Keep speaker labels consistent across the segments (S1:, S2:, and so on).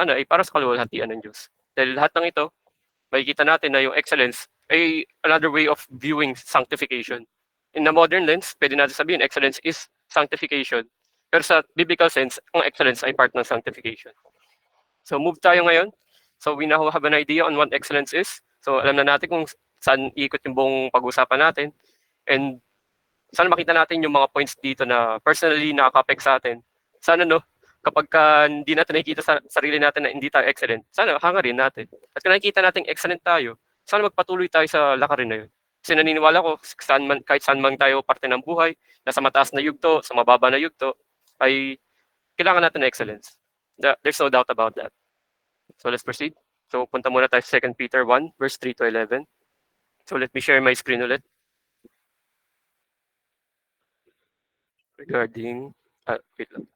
S1: sana ay para sa kaluwalhatian ng Diyos. Dahil lahat ng ito, makikita natin na yung excellence ay another way of viewing sanctification. In a modern lens, pwede natin sabihin excellence is sanctification. Pero sa biblical sense, ang excellence ay part ng sanctification. So move tayo ngayon. So we now have an idea on what excellence is. So alam na natin kung saan ikot yung buong pag-usapan natin. And sana makita natin yung mga points dito na personally nakaka-affect sa atin. Sana kapag hindi natin nakikita sa sarili natin na hindi tayo excellent, sana hangarin natin. At kung nakikita natin excellent tayo, sana magpatuloy tayo sa lakarin na yun. Kasi naniniwala ko, kahit saan man tayo parte ng buhay, nasa mataas na yugto, sa mababa na yugto, ay kailangan natin ng excellence. There's no doubt about that. So let's proceed. So punta muna tayo sa 2 Peter 1, verse 3 to 11. So let me share my screen ulit. Regarding, wait lang.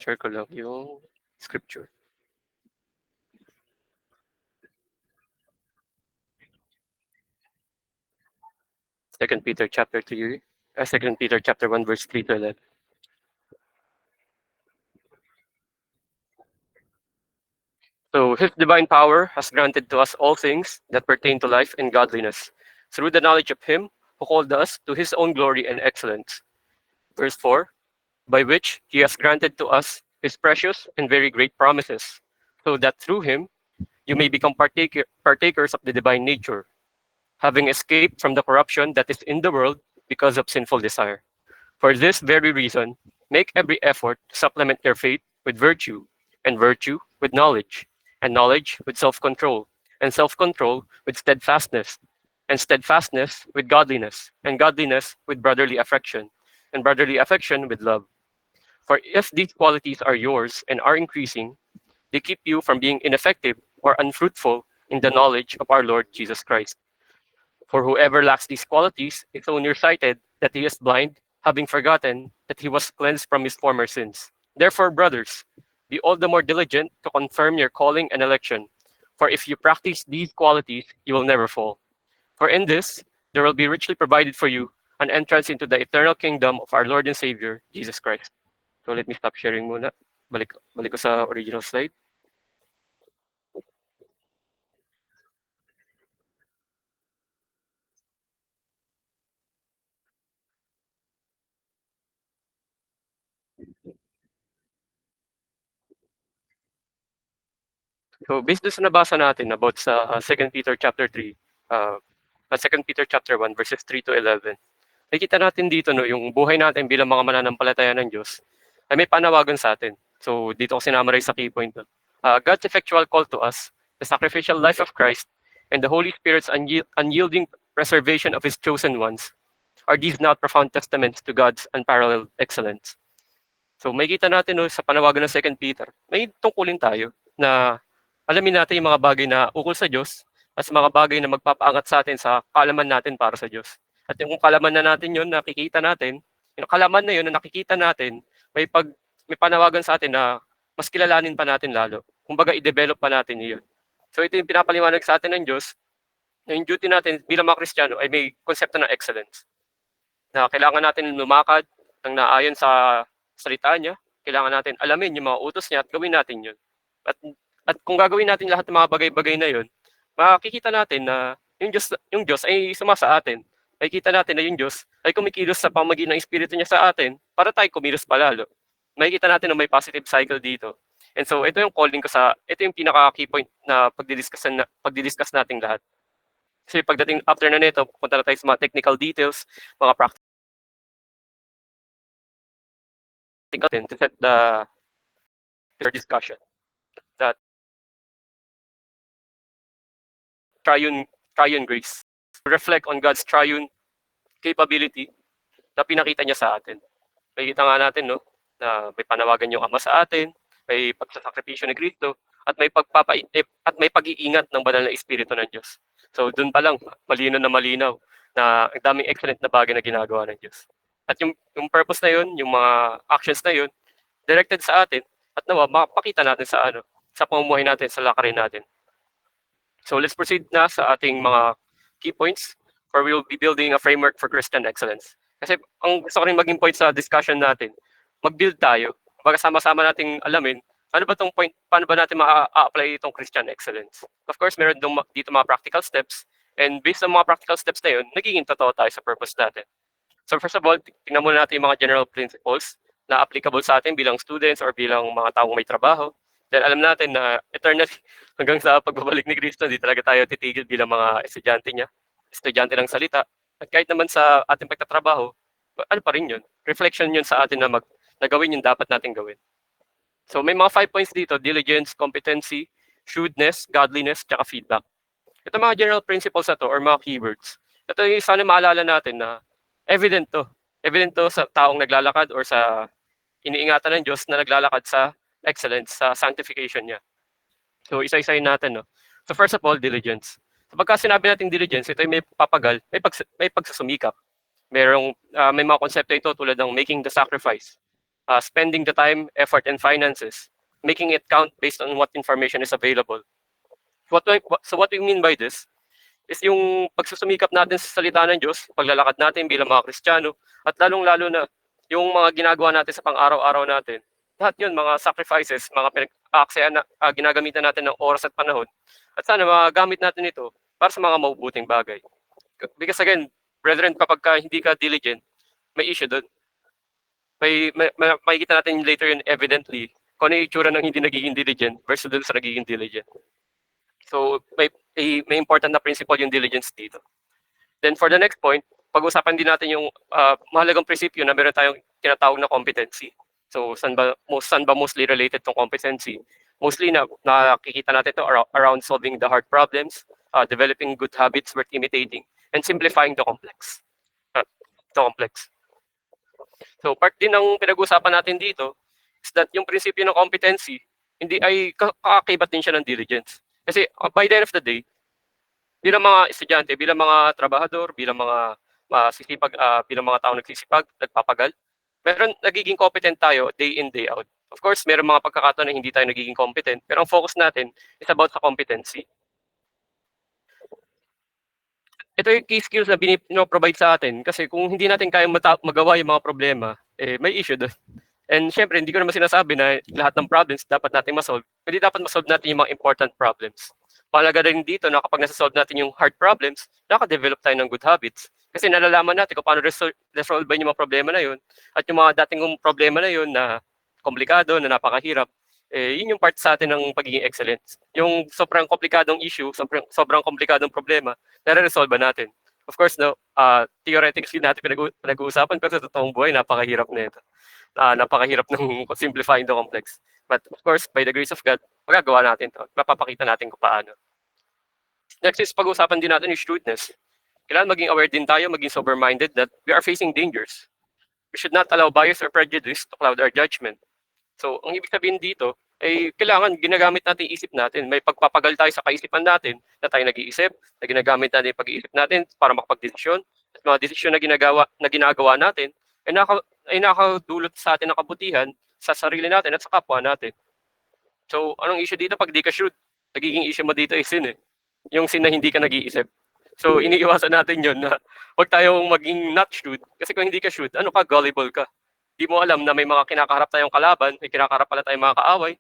S1: Share ko lang yung scripture. Second Peter chapter 3, 2 Peter chapter 1, verse 3 to 11. So his divine power has granted to us all things that pertain to life and godliness, through the knowledge of him who called us to his own glory and excellence. Verse 4, by which he has granted to us his precious and very great promises, so that through him you may become partakers of the divine nature, having escaped from the corruption that is in the world because of sinful desire. For this very reason, make every effort to supplement your faith with virtue, and virtue with knowledge, and knowledge with self-control, and self-control with steadfastness, and steadfastness with godliness, and godliness with brotherly affection, and brotherly affection with love. For if these qualities are yours and are increasing, they keep you from being ineffective or unfruitful in the knowledge of our Lord Jesus Christ. For whoever lacks these qualities is so nearsighted that he is blind, having forgotten that he was cleansed from his former sins. Therefore, brothers, be all the more diligent to confirm your calling and election. For if you practice these qualities, you will never fall. For in this, there will be richly provided for you an entrance into the eternal kingdom of our Lord and Savior, Jesus Christ. So let me stop sharing muna. Balik ko sa original slide. So based doon sa nabasa natin about sa 2 Peter chapter 3, 2 Peter chapter 1 verses 3 to 11. Nakikita natin dito yung buhay natin bilang mga mananampalataya ng Diyos ay may panawagan sa atin. So dito ko sinamarize sa key point. God's effectual call to us, the sacrificial life of Christ, and the Holy Spirit's unyielding preservation of His chosen ones, are these not profound testaments to God's unparalleled excellence? So makikita natin sa panawagan ng 2 Peter, may tungkulin tayo na alamin natin yung mga bagay na ukol sa Diyos at mga bagay na magpapaangat sa atin sa kaalaman natin para sa Diyos. At yung kalaman na natin yun, nakikita natin, yung kalaman na yun na nakikita natin, may panawagan sa atin na mas kilalanin pa natin lalo. Kumbaga, i-develop pa natin yun. So ito yung pinapaliwanag sa atin ng Diyos, na yung duty natin bilang mga Kristiyano ay may konsepto ng excellence. Na kailangan natin lumakad ng naayon sa salita niya, kailangan natin alamin yung mga utos niya at gawin natin yun. At kung gagawin natin lahat ng mga bagay-bagay na yun, makikita natin na yung Diyos ay sumasa atin. Makikita natin na yung Diyos ay kumikilos sa pamamagitan ng Espiritu niya sa atin para tayo kumilos palalo. Makikita natin na may positive cycle dito. And so, ito yung calling ko ito yung pinaka-key point na pagdidiscuss natin lahat. Kasi pagdating after na nito, pupunta na tayo sa mga technical details, mga practical to set the discussion. That triune grace. Reflect on God's triune capability na pinakita niya sa atin. Makikita nga natin, na may panawagan yung Ama sa atin, may pagsasakripisyo ni Kristo, at may pag-iingat ng banal na Espiritu ng Diyos. So doon pa lang, malinaw na ang daming excellent na bagay na ginagawa ng Diyos. At yung purpose na yun, yung mga actions na yun, directed sa atin, at nawa, makapakita natin sa pamumuhay natin, sa lakarin natin. So let's proceed na sa ating mga key points where we will be building a framework for Christian excellence. Kasi ang gusto ko rin maging point sa discussion natin, mag-build tayo. Kumbaga sama-sama nating alamin, ano ba 'tong point, paano ba natin maa-apply itong Christian excellence. Of course, meron dito mga practical steps, and based sa mga practical steps na yun, nagiging totoo tayo sa purpose natin. So first of all, tingnan muna natin yung mga general principles na applicable sa atin bilang students or bilang mga taong may trabaho. Then alam natin na eternally hanggang sa pagbabalik ni Kristo, hindi talaga tayo titigil bilang mga estudyante niya, estudyante ng salita. At kahit naman sa ating pagtatrabaho, ano pa rin yun? Reflection yun sa atin na gawin yung dapat natin gawin. So may mga 5 points dito: diligence, competency, shrewdness, godliness, tsaka feedback. Ito mga general principles na to or mga keywords. Ito yung sana maalala natin na evident to. Evident to sa taong naglalakad or sa iniingatan ng Diyos na naglalakad sa excellence, sa sanctification niya. So isa-isahin natin, no? So first of all, diligence. So pagka sinabi natin diligence, ito yung may papagal, may pagsusumikap. May mga konsepto ito tulad ng making the sacrifice, spending the time, effort, and finances, making it count based on what information is available. So what we mean by this is yung pagsusumikap natin sa salita ng Diyos, paglalakad natin bilang mga Kristiyano, at lalong-lalo na yung mga ginagawa natin sa pang-araw-araw natin. Lahat yun, mga sacrifices, mga ginagamitan natin ng oras at panahon. At sana magamit natin ito para sa mga mabubuting bagay. Because again, brethren, kapag hindi ka diligent, may issue doon. Makikita natin later yun evidently kung ano yung itsura ng hindi nagiging diligent versus doon sa nagiging diligent. So may important na principle yung diligence dito. Then for the next point, pag-usapan din natin yung mahalagang prinsipyo na meron tayong tinatawag na competency. So saan ba mostly related tong competency? Mostly nakikita natin ito around solving the hard problems, developing good habits worth imitating, and simplifying the complex. So part din ng pinag-usapan natin dito is that yung prinsipyo ng competency hindi ay kakakibat din siya ng diligence. Kasi by the end of the day, bilang mga estudyante, bilang mga trabahador, bilang mga bilang mga tao nagsisipag, nagpapagal, nagiging competent tayo day in, day out. Of course, meron mga pagkakataon na hindi tayo nagiging competent, pero ang focus natin is about sa competency. Ito yung key skills na provide sa atin kasi kung hindi natin kayang magawa yung mga problema, may issue doon. And syempre, hindi ko naman sinasabi na lahat ng problems dapat natin masolve. Hindi dapat masolve natin yung mga important problems. Mahalaga rin dito na kapag nasa-solve natin yung hard problems, naka-develop tayo ng good habits. Kasi nalalaman natin kung paano resolve yung mga problema na yun at yung mga dating problema na yun na komplikado, na napakahirap, yun yung part sa atin ng pagiging excellent. Yung sobrang komplikadong issue, sobrang komplikadong problema, nare-resolve natin. Of course, theoretically natin pinag-uusapan, pero sa totoong buhay, napakahirap na ito. Napakahirap ng simplifying the complex. But of course, by the grace of God, magagawa natin ito. Mapapakita natin kung paano. Next is pag-usapan din natin yung shrewdness. Kailangan maging aware din tayo, maging sober-minded that we are facing dangers. We should not allow bias or prejudice to cloud our judgment. So, ang ibig sabihin dito, kailangan ginagamit natin yung isip natin. May pagpapagal tayo sa kaisipan natin na tayo nag-iisip, na ginagamit natin yung pag-iisip natin para makapag-desisyon. At mga desisyon na ginagawa natin ay nakakadulot sa atin ng kabutihan sa sarili natin at sa kapwa natin. So, anong issue dito pag di ka shrewd? Nagiging issue mo dito is sin Yung sin na hindi ka nag-iisip. So, iniiwasan natin yun na huwag tayong maging not shrewd. Kasi kung hindi ka shrewd, gullible ka. Di mo alam na may mga kinakaharap tayong kalaban, may kinakaharap pala tayong mga kaaway.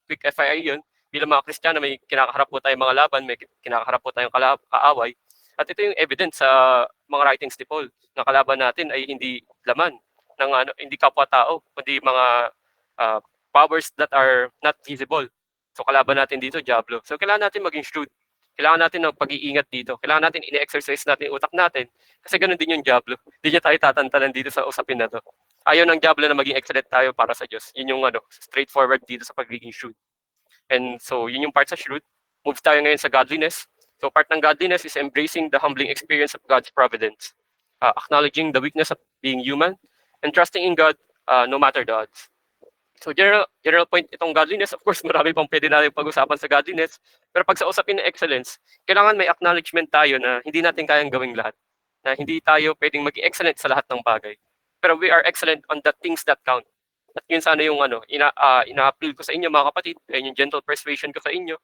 S1: Quick FYI yun. Bilang mga Kristiyano, may kinakaharap po tayong mga laban, may kinakaharap po tayong kaaway. At ito yung evidence sa mga writings ni Paul, na kalaban natin ay hindi laman ng hindi kapwa-tao, kundi mga powers that are not visible. So kalaban natin dito, Diablo. So kailangan natin maging shrewd. Kailangan natin ng pag-iingat dito. Kailangan natin ini-exercise natin yung utak natin. Kasi ganun din yung Diablo. Hindi niya tayo tatantanan dito sa usapin na to. Ayaw ng Diablo na maging excellent tayo para sa Diyos. Yun yung straightforward dito sa pagiging shrewd. And so, yun yung part sa shrewd. Move tayo ngayon sa godliness. So, part ng godliness is embracing the humbling experience of God's providence. Acknowledging the weakness of being human and trusting in God no matter the odds. So general point itong godliness, of course, marami pang pwede natin pag-usapan sa godliness. Pero pag sa usapin ng excellence, kailangan may acknowledgement tayo na hindi natin kayang gawing lahat. Na hindi tayo pwedeng maging excellent sa lahat ng bagay. Pero we are excellent on the things that count. At yun sana yung ina-appeal ko sa inyo mga kapatid, yung gentle persuasion ko sa inyo,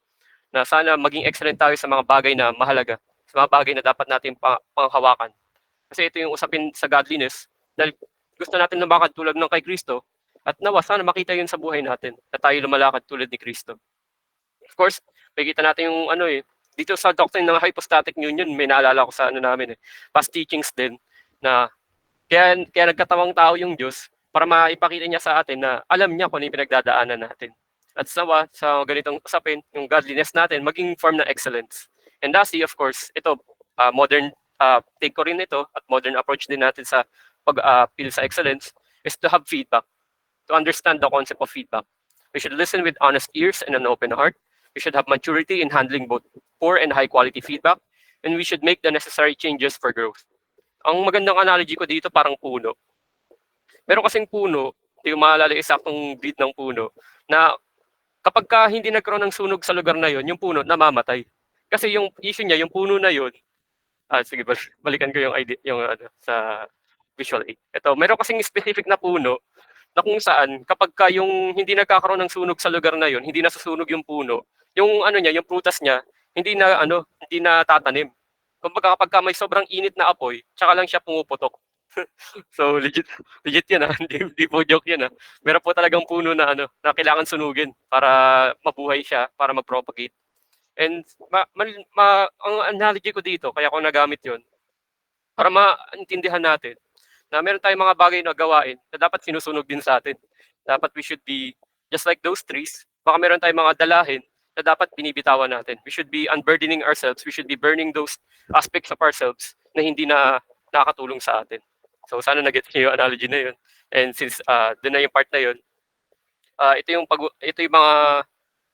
S1: na sana maging excellent tayo sa mga bagay na mahalaga, sa mga bagay na dapat natin panghawakan. Kasi ito yung usapin sa godliness, dahil gusto natin lumakad tulad ng kay Kristo, at nawa sana makita yun sa buhay natin, na tayo lumalakad tulad ni Kristo. Of course, makikita natin yung dito sa doctrine ng hypostatic union, may naalala ko sa namin past teachings din, na kaya nagkatawang tao yung Diyos para maipakita niya sa atin na alam niya kung ano yung pinagdadaanan natin. At sa ganitong usapin, yung godliness natin, maging form ng excellence. And lastly, of course, ito, modern take ko rin ito at modern approach din natin sa pag-appeal sa excellence is to have feedback, to understand the concept of feedback. We should listen with honest ears and an open heart. We should have maturity in handling both poor and high quality feedback, and we should make the necessary changes for growth. Ang magandang analogy ko dito parang puno. Meron kasing puno, hindi ko maalala eksaktong breed ng puno, na kapag hindi nagkaroon ng sunog sa lugar na yon, yung puno namamatay. Kasi yung issue niya, yung puno na yon, sige, balikan ko yung idea, yung sa visual aid. Ito, meron kasing specific na puno na kung saan kapag yung hindi nagkakaroon ng sunog sa lugar na yon, hindi nasusunog yung puno, yung niya, yung prutas niya, hindi na tatanim. Kumbaga kapag may sobrang init na apoy, tsaka lang siya pumuputok. So legit yan hindi po joke yan Meron po talagang puno na na kailangan sunugin para mabuhay siya, para mag-propagate. And ang analogy ko dito, kaya ko nagamit yon para maintindihan natin na meron tayong mga bagay na gawain na dapat sinusunog din sa atin. Dapat we should be just like those trees. Baka meron tayong mga dalahin na dapat binibitawan natin. We should be unburdening ourselves. We should be burning those aspects of ourselves na hindi na nakakatulong sa atin. So sana nag-get niyo yung analogy na yun. And since doon na yung part na yun, ito yung mga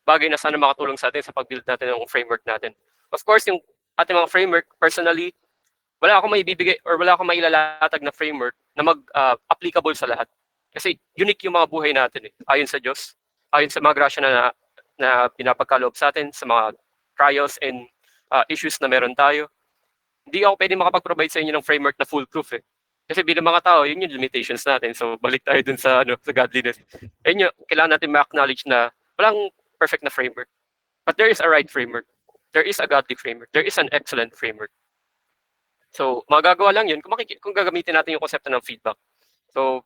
S1: bagay na sana makatulong sa atin sa pag-build natin ng framework natin. Of course, yung ating mga framework, personally, wala akong maibibigay or wala akong mailalatag na framework na applicable sa lahat. Kasi unique yung mga buhay natin ayon sa Diyos, ayon sa mga grasya na pinapagkaloob sa atin, sa mga trials and issues na meron tayo. Hindi ako pwede makapag-provide sa inyo ng framework na foolproof Kasi bilang mga tao, yun yung limitations natin. So balik tayo dun sa sa godliness. Ayun yung kailangan natin ma-acknowledge na walang perfect na framework. But there is a right framework. There is a godly framework. There is an excellent framework. So, magagawa lang yun kung gagamitin natin yung konsepto ng feedback. So,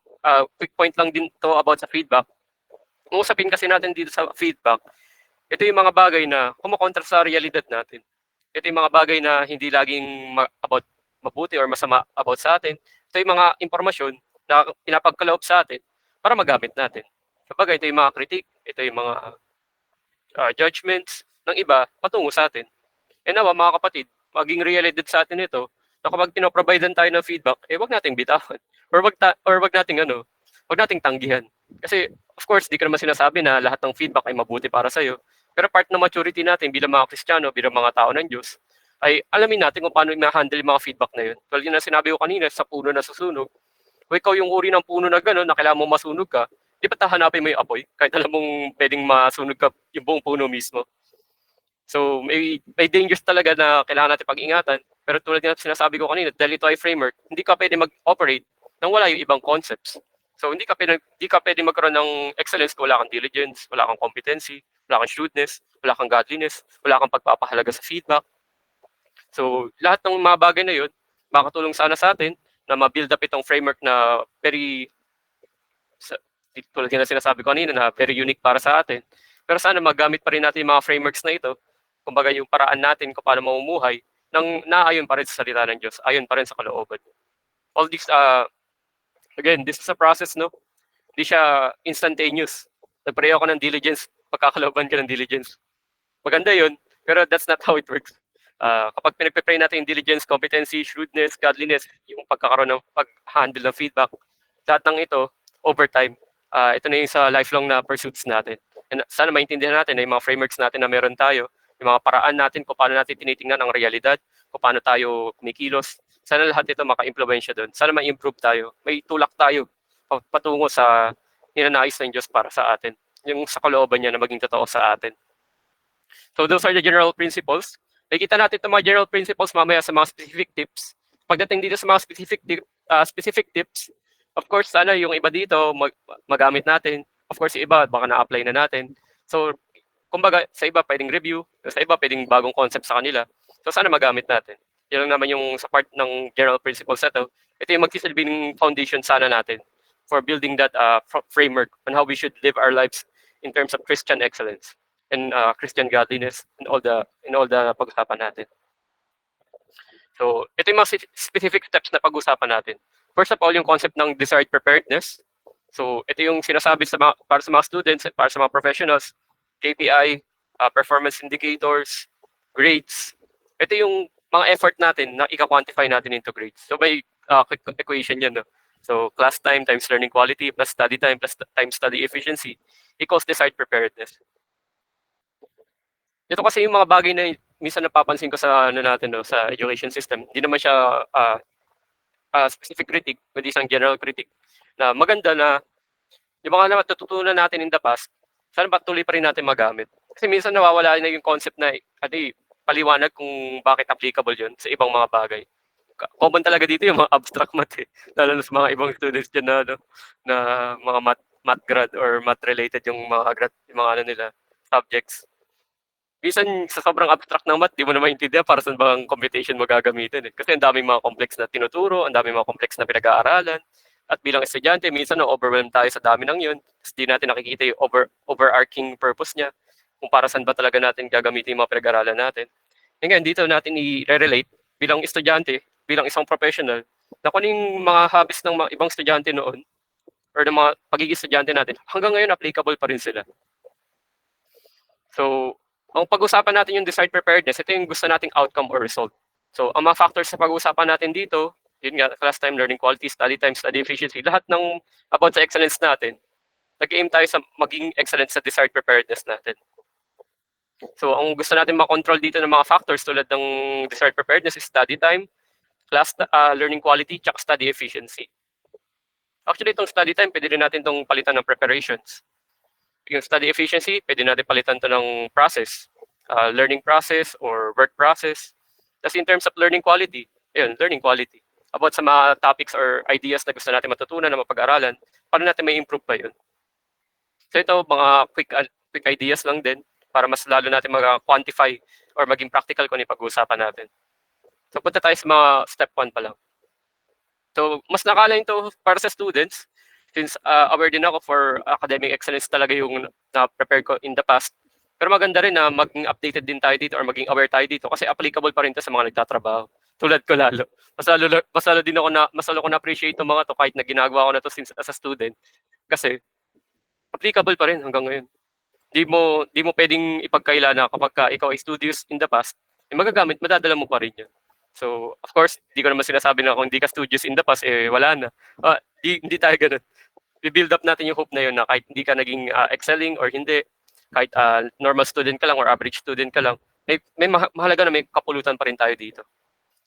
S1: quick point lang din to about sa feedback. Kung usapin kasi natin dito sa feedback, ito yung mga bagay na kumukontra sa realidad natin. Ito yung mga bagay na hindi laging about mabuti or masama about sa atin. Ito yung mga impormasyon na pinapagkaloob sa atin para magamit natin. Kapag ito yung mga critique, ito yung mga judgments ng iba patungo sa atin. And nawa mga kapatid, maging realidad sa atin ito na kapag pinoprovidean tayo ng feedback, wag nating bitawan. Or wag nating tanggihan. Kasi of course, di ko naman sinasabi na lahat ng feedback ay mabuti para sa'yo. Pero part ng maturity natin bilang mga Kristiyano, bilang mga tao ng Diyos, ay alamin natin kung paano i-handle yung mga feedback na yun. Tulad yung sinabi ko kanina sa puno na susunog, kung ikaw yung uri ng puno na gano'n, na kailangan mong masunog ka, di ba hahanapin mo yung apoy? Kahit alam mong pwedeng masunog ka yung buong puno mismo. So may dangers talaga na kailangan natin pag-ingatan. Pero tulad ng sinasabi ko kanina, dahil ito ay framework, hindi ka pwede mag-operate nang wala yung ibang concepts. So hindi ka pwede magkaroon ng excellence kung wala kang diligence, wala kang competency, wala kang shrewdness, wala kang godliness, wala kang pagpapahalaga sa feedback. So lahat ng mga bagay na yun, makatulong sana sa atin na ma-build up itong framework na tulad ng sinasabi ko kanina, na very unique para sa atin. Pero sana magamit pa rin natin yung mga frameworks na ito, kumbaga yung paraan natin kung paano mamumuhay, nang naayon pa rin sa salita ng Diyos, ayon pa rin sa kalooban. All this, again, this is a process, no? Hindi siya instantaneous. Nag-pray ako ng diligence, pagkakalooban ka ng diligence. Maganda yun, pero that's not how it works. Kapag pinagpe-pray natin yung diligence, competency, shrewdness, godliness, yung pagkakaroon ng pag-handle ng feedback, lahat ng ito, over time, ito na yung sa lifelong na pursuits natin. And sana maintindihan natin na yung mga frameworks natin na meron tayo, yung mga paraan natin kung paano natin tinitingnan ang realidad, kung paano tayo kumikilos. Sana lahat ito maka-impluwensya doon. Sana ma-improve tayo. May tulak tayo patungo sa ninanais ng Diyos para sa atin. Yung sa kalooban niya na maging totoo sa atin. So those are the general principles. Nakikita natin itong mga general principles mamaya sa mga specific tips. Pagdating dito sa mga specific tips, of course, sana yung iba dito magamit natin. Of course, yung iba baka na-apply na natin. So, kumbaga, sa iba pwedeng review, sa iba pwedeng bagong concept sa kanila. So, sana magamit natin. Yun lang naman yung sa part ng general principles na to. Ito yung magsisilbing foundation sana natin for building that framework on how we should live our lives in terms of Christian excellence and Christian godliness and all the pag-usapan natin. So, ito yung mga specific steps na pag-usapan natin. First of all, yung concept ng desired preparedness. So, ito yung sinasabi para sa mga students, para sa mga professionals, KPI, performance indicators, grades. Ito yung mga effort natin na i-quantify natin into grades. So, may equation yan. No? So, class time times learning quality plus study time plus times study efficiency equals desired preparedness. Ito kasi yung mga bagay na minsan napapansin ko sa natin, no, sa education system. Hindi naman siya specific critic, kundi isang general critic. Na maganda na yung mga natututunan natin in the past, sana patuloy pa rin natin magamit. Kasi minsan nawawala na yung concept na paliwanag kung bakit applicable yun sa ibang mga bagay. Common talaga dito yung mga abstract math lalo na sa mga ibang students dyan na mga math grad or math related yung mga nila subjects. Minsan sa sobrang abstract ng math, di mo na maintindihan para saan bang computation mo gagamitin. Kasi ang daming mga complex na tinuturo, ang daming mga complex na pinag-aaralan. At bilang estudyante, minsan na-overwhelm tayo sa dami ng yun. Tapos di natin nakikita yung overarching purpose niya. Kung para saan ba talaga natin gagamitin yung mga pinag-aaralan natin. Ngayon, dito natin i-relate bilang estudyante, bilang isang professional, na kung yung mga hobbies ng mga ibang estudyante noon, or ng mga pagiging estudyante natin, hanggang ngayon applicable pa rin sila. So, ang pag-usapan natin yung desired preparedness, ito yung gusto nating outcome or result. So, ang mga factors sa pag-usapan natin dito, yun nga, class time, learning quality, study time, study efficiency, lahat ng about sa excellence natin, nag-aim tayo sa maging excellent sa desired preparedness natin. So, ang gusto natin makontrol dito ng mga factors tulad ng desired preparedness is study time, class learning quality, tsaka study efficiency. Actually, itong study time, pwede rin natin itong palitan ng preparations. Yung study efficiency, pwede natin palitan to ng process, learning process or work process. Tapos in terms of learning quality, learning quality. About sa mga topics or ideas na gusto natin matutunan na mapag-aralan, paano natin may improve pa yun. So ito, mga quick ideas lang din para mas lalo natin mag-quantify or maging practical kung ipag-uusapan natin. So punta tayo sa mga step 1 pa lang. So mas nakalain to para sa students, since aware din ako for academic excellence talaga yung na-prepare ko in the past. Pero maganda rin na maging updated din tayo dito or maging aware tayo dito kasi applicable pa rin to sa mga nagtatrabaho. Tulad ko lalo. Mas lalo ko na-appreciate itong mga to kahit na ginagawa ko na to since as a student. Kasi applicable pa rin hanggang ngayon. Di mo pwedeng ipagkaila na kapag ikaw ay studious in the past, magagamit, madadala mo pa rin yan. So, of course, di ko naman sinasabi na kung hindi ka studious in the past, wala na. Hindi tayo ganun. I-build up natin yung hope na yun na kahit hindi ka naging excelling or hindi, kahit normal student ka lang or average student ka lang, may mahalaga na may kapulutan pa rin tayo dito.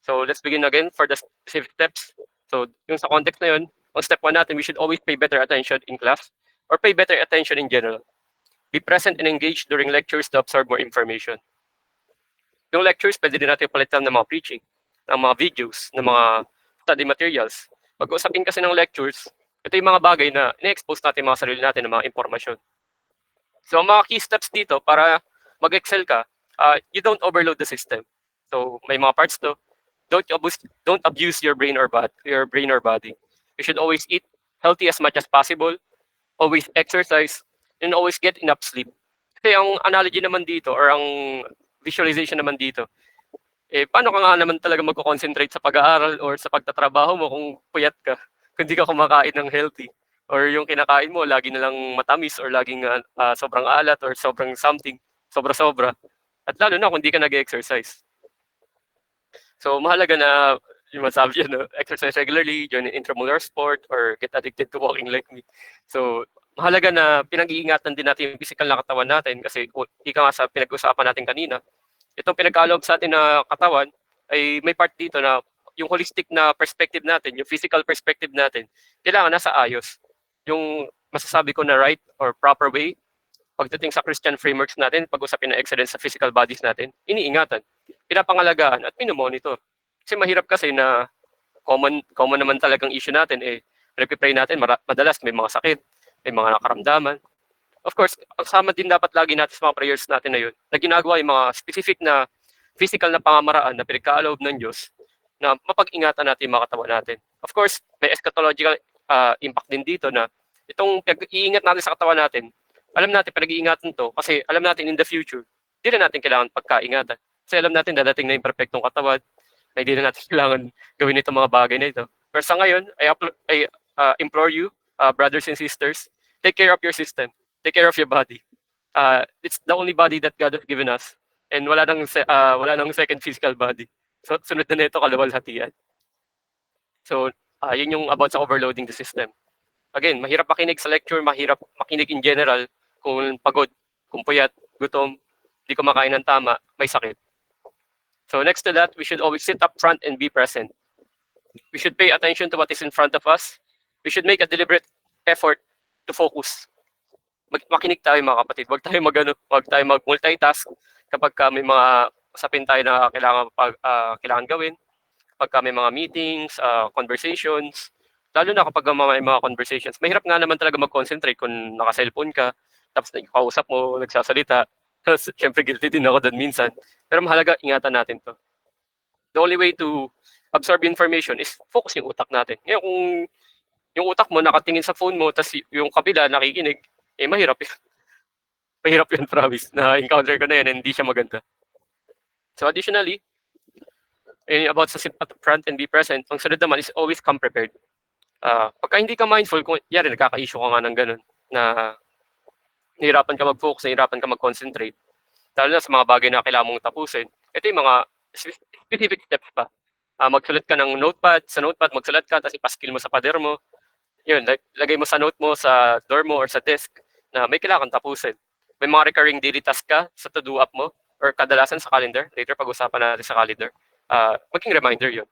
S1: So, let's begin again for the specific steps. So, yung sa context na yun, on step 1 natin, we should always pay better attention in class or pay better attention in general. Be present and engage during lectures to absorb more information. Yung lectures, pwede din natin palitan ng mga preaching, ng mga videos, ng mga study materials. Pag-usapin kasi ng lectures, ito yung mga bagay na ina-expose natin mga sarili natin ng mga informasyon. So, mga key steps dito para mag-excel ka, you don't overload the system. So, may mga parts to. Don't abuse your brain or body. You should always eat healthy as much as possible, always exercise, and always get enough sleep. Kasi ang analogy naman dito or ang visualization naman dito, paano ka nga naman talaga magko-concentrate sa pag-aaral or sa pagtatrabaho mo kung puyat ka, kung hindi ka kumakain ng healthy, or yung kinakain mo lagi na lang matamis or laging sobrang alat or sobrang something, sobra-sobra. At lalo na kung hindi ka nag-exercise. So mahalaga na yung masabi yun, exercise regularly, join an intramural sport, or get addicted to walking like me. So mahalaga na pinag-iingatan din natin yung physical na katawan natin kasi ika nga sa pinag-usapan natin kanina, itong pinagkaloob sa atin na katawan ay may part dito na yung holistic na perspective natin, yung physical perspective natin, kailangan nasa ayos. Yung masasabi ko na right or proper way, pagdating sa Christian frameworks natin, pag-usapin na excellence sa physical bodies natin, iniingatan, pinapangalagaan at minomonitor. Kasi mahirap kasi na common naman talagang issue natin, nagpipray natin, madalas may mga sakit, may mga nakaramdaman. Of course, kasama din dapat lagi natin sa mga prayers natin na yun, na ginagawa yung mga specific na physical na pangamaraan na pinagkaloob ng Diyos na mapag-ingatan natin yung mga katawan natin. Of course, may eschatological impact din dito na itong pag-iingat natin sa katawan natin, alam natin pinag-iingatan to kasi alam natin in the future, hindi na natin kailangan pagkaingatan. Kasi alam natin dadating na yung perfectong katawan, na hindi na natin kailangan gawin itong mga bagay na ito. Pero sa ngayon, I implore you, brothers and sisters, take care of your system, take care of your body. It's the only body that God has given us, and wala nang second physical body. So sunod na nito kaluwalhatian. So yun yung about sa overloading the system. Again, mahirap makinig sa lecture, mahirap makinig in general kung pagod, kung puyat, gutom, hindi kumakain ng tama, may sakit. So next to that, we should always sit up front and be present. We should pay attention to what is in front of us. We should make a deliberate effort to focus. Makinig tayo mga kapatid. Huwag tayo mag-multitask kapag may mga usapin tayo na kailangan gawin. Kapag may mga meetings, conversations, lalo na kapag may mga conversations. Mahirap nga naman talaga mag-concentrate kung naka-cellphone ka, tapos kausap mo, nagsasalita. Siyempre guilty din ako doon minsan. Pero mahalaga, ingatan natin to. The only way to absorb information is focus yung utak natin. Ngayon kung yung utak mo nakatingin sa phone mo, tapos yung kabila nakikinig, mahirap yun. Mahirap yun, promise. Na-encounter ko na yan, hindi siya maganda. So additionally, about sa sit at front and be present, ang sunod naman is always come prepared. Pagka hindi ka mindful, kung yari, nagkaka-issue ka nga ng ganun, na nahirapan ka mag-focus, nahirapan ka mag-concentrate, lalo na sa mga bagay na kailangan mong tapusin, ito yung mga specific steps pa. Magsulat ka ng notepad, sa notepad, magsulat ka, tapos ipaskill mo sa pader mo. Yun, lagay mo sa note mo, sa door mo, or sa desk, na may kailangan tapusin. May mga recurring daily task ka sa to-do app mo, or kadalasan sa calendar. Later, pag-usapan natin sa calendar. Maging reminder yun.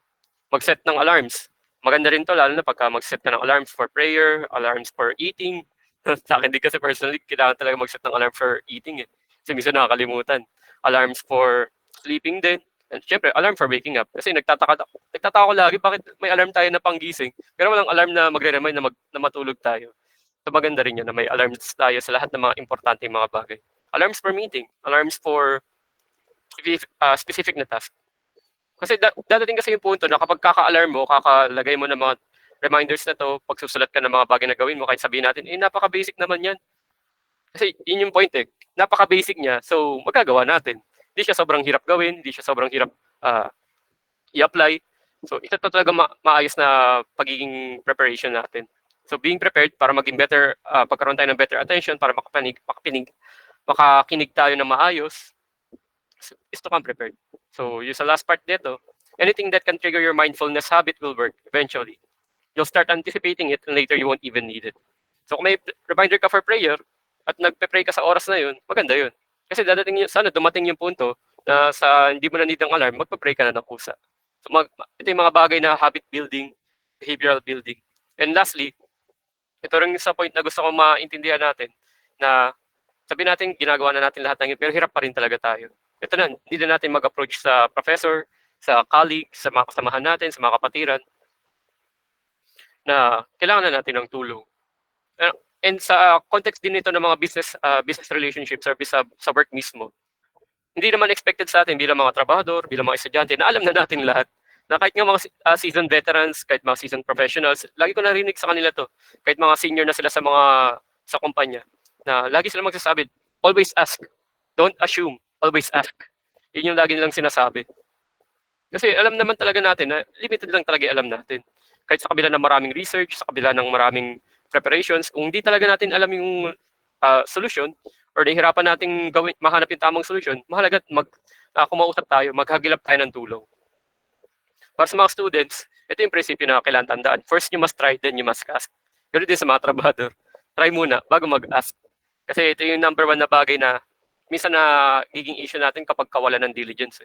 S1: Mag-set ng alarms. Maganda rin to, lalo na pagka mag-set ka ng alarms for prayer, alarms for eating. Sa akin din kasi personally, kailangan talaga mag-set ng alarm for eating eh. Kasi minsan nakakalimutan. Alarms for sleeping din. And syempre, alarm for waking up. Kasi nagtataka ko lagi, bakit may alarm tayo na panggising, pero walang alarm na magre-remind na matulog tayo. So maganda rin yun na may alarms tayo sa lahat ng mga importanteng mga bagay. Alarms for meeting, alarms for specific na task. Kasi dadating kasi yung punto na kapag kaka-alarm mo, kakalagay mo ng mga reminders na to, pagsusulat ka ng mga bagay na gawin mo, kahit sabihin natin, napaka-basic naman yan. Kasi yun yung point eh, napaka-basic niya, so magagawa natin. Hindi siya sobrang hirap gawin, hindi siya sobrang hirap i-apply. So ito talaga maayos na pagiging preparation natin. So being prepared para maging better, pagkaroon tayo ng better attention, para makakinig tayo ng maayos, is to come prepared. So yung sa last part nito, anything that can trigger your mindfulness habit will work eventually. You'll start anticipating it and later you won't even need it. So kung may reminder ka for prayer at nagpe-pray ka sa oras na yun, maganda yun. Kasi sana dumating yung punto na sa hindi mo na need ng alarm, magpa-pray ka na ng kusa. So ito yung mga bagay na habit building, behavioral building. And lastly, ito rin sa point na gusto kong maintindihan natin na sabihin natin ginagawa na natin lahat ng yun, pero hirap pa rin talaga tayo. Ito na, hindi na natin mag-approach sa professor, sa colleague, sa mga kasamahan natin, sa mga kapatiran, na kailangan na natin ng tulong. And sa context din nito ng mga business relationships or sa work mismo, hindi naman expected sa atin bilang mga trabahador, bilang mga estudyante, na alam na natin lahat. Na kahit nga mga seasoned veterans, kahit mga seasoned professionals, lagi ko narinig sa kanila to. Kahit mga senior na sila sa kumpanya, na lagi sila magsasabi, always ask. Don't assume, always ask. Yun yung lagi nilang sinasabi. Kasi alam naman talaga natin na limited lang talaga alam natin. Kahit sa kabila ng maraming research, sa kabila ng maraming preparations, kung hindi talaga natin alam yung solution, or nahihirapan nating mahanap yung tamang solution, mahalaga kumausap tayo, maghagilap tayo ng tulong. Para sa mga students, ito yung prinsipyo na kailangan tandaan. First, you must try, then you must ask. Ganun din sa mga trabahador. Try muna bago mag-ask. Kasi ito yung number one na bagay na minsan na giging issue natin kapag kawalan ng diligence.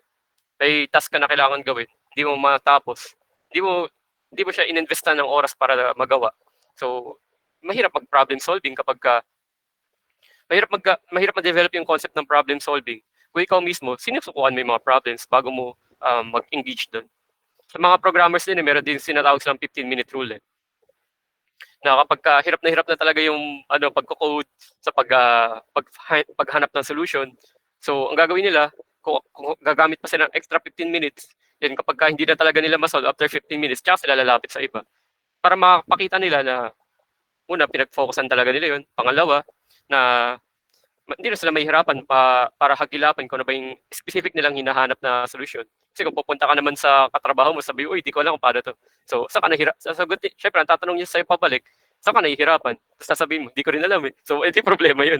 S1: May task ka na kailangan gawin, hindi mo matapos. Hindi mo siya ininvestan ng oras para magawa. So, mahirap mag-problem solving kapag mahirap ma-develop yung concept ng problem solving. Kung ikaw mismo, sinusukuan mo yung mga problems bago mo mag-engage doon. Sa mga programmers din, meron din sinatawag silang 15-minute rule. Na kapag hirap na talaga yung pagko-code sa paghanap ng solution, so ang gagawin nila, kung gagamit pa sila ng extra 15 minutes, Then kapagka hindi na talaga nila ma-solve after 15 minutes, tsaka sila lalapit sa iba. Para mapakita nila na una, pinag-focusan talaga nila yun. Pangalawa, na hindi na sila mahihirapan para hagilapan kung ano ba yung specific nilang hinahanap na solusyon. Kasi kung pupunta ka naman sa katrabaho mo, sabi, uy, di ko alam kung paano to. So, saan ka sasagutin, syempre, ang tatanong niya sa'yo pabalik, saan ka nahihirapan? Tapos sasabihin mo, di ko rin alam eh. So, edi problema yun.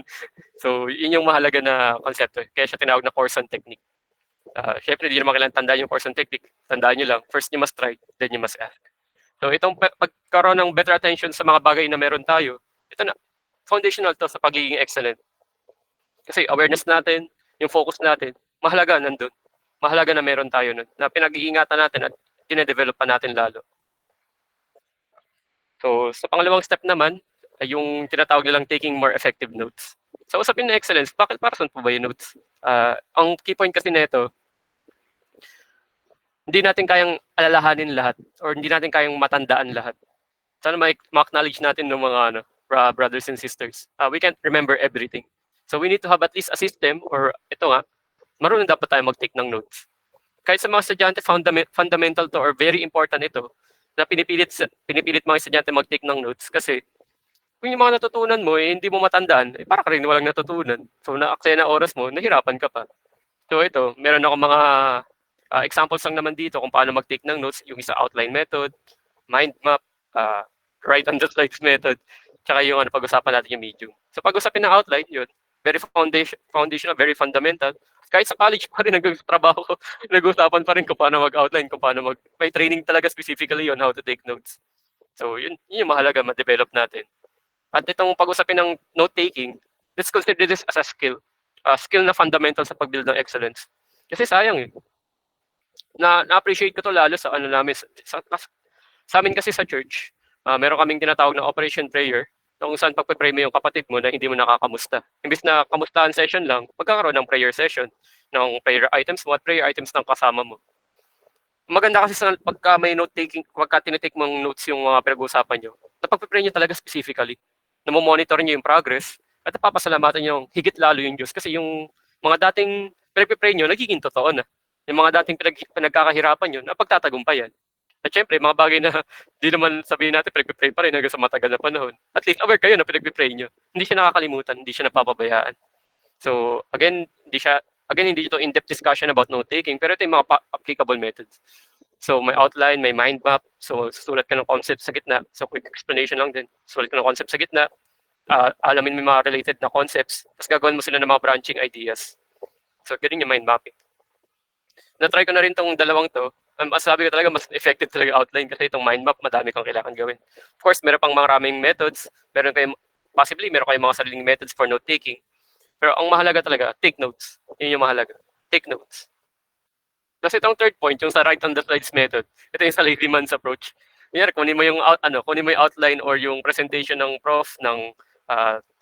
S1: So, yun yung mahalaga na konsepto. Kaya siya tinawag na Corson technique. Syempre, di naman kailangan tandaan yung Corson technique. Tandaan nyo lang, first you must try, then you must ask. So, itong pagkaroon ng better attention sa mga bagay na meron tayo, ito na, foundational to sa pagiging excellent. Kasi awareness natin, yung focus natin, mahalaga nandun. Mahalaga na meron tayo nun, na pinag-iingatan natin at dinedevelop pa natin lalo. So, sa pangalawang step naman, ay yung tinatawag nilang taking more effective notes. Sa usapin na excellence, bakit para saan po ba yung notes? Ang key point kasi nito, hindi natin kayang alalahanin lahat or hindi natin kayang matandaan lahat. Sana ma-acknowledge natin ng mga brothers and sisters. We can't remember everything. So we need to have at least a system or ito nga, marunong dapat tayo mag-take ng notes. Kahit sa mga estudyante, fundamental to or very important ito na pinipilit mga estudyante mag-take ng notes kasi kung yung mga natutunan mo hindi mo matandaan, para ka rin walang natutunan. So na-aksaya na oras mo, nahirapan ka pa. So ito, meron ako mga examples lang naman dito kung paano mag-take ng notes, yung isa outline method, mind map, write on the slides method, tsaka yung pag-usapan natin yung medium. So pag-usapin ng outline, yun, very foundational, very fundamental. Kahit sa college pa rin nagtrabaho ko, nag-usapan pa rin kung paano mag-outline, kung paano may training talaga specifically on how to take notes. So yun yung mahalaga ma-develop natin. At itong pag-usapin ng note-taking, let's consider this as a skill. Skill na fundamental sa pag-build ng excellence. Kasi sayang eh. Na-appreciate ko to lalo sa namin, sa amin kasi sa church, meron kaming tinatawag na Operation Prayer, kung saan pagpe-pray mo yung kapatid mo na hindi mo nakakamusta. Imbis na kamustahan session lang, magkakaroon ng prayer session ng prayer items mo at prayer items ng kasama mo. Maganda kasi sa pagka may note-taking, pagka tinitake mong notes yung mga pinag-uusapan nyo, napagpe-pray nyo talaga specifically, na monitor nyo yung progress, at napapasalamatan nyo higit lalo yung Diyos. Kasi yung mga dating pinag-pray nyo, nagiging totoo na. Yung mga dating pinagkakahirapan nyo, napagtatagumpayan. At syempre, mga bagay na di naman sabihin natin, pinag-pray pa rin hanggang sa matagal na panahon. At least aware kayo na pinag-pray nyo. Hindi siya nakakalimutan, hindi siya napapabayaan. So, again, hindi ito in-depth discussion about note-taking, pero ito yung mga applicable methods. So, may outline, may mind map. So, susulat ka ng concept sa gitna. So, quick explanation lang din. Susulat ka ng concept sa gitna. Alamin mo yung mga related na concepts. Tapos gagawin mo sila ng mga branching ideas. So, ganun yung mind mapping. Na-try ko na rin tong dalawang to. Masasabi ko talaga mas effective talaga outline kasi itong mind map, madami kang kailangan gawin. Of course, meron pang maraming methods. Meron kayong mga sariling methods for note-taking. Pero ang mahalaga talaga, take notes. Yun yung mahalaga. Take notes. Kasi itong third point, yung sa write on the slides method, ito yung sa layman's approach. Kunyari, kunin mo yung outline or yung presentation ng prof, ng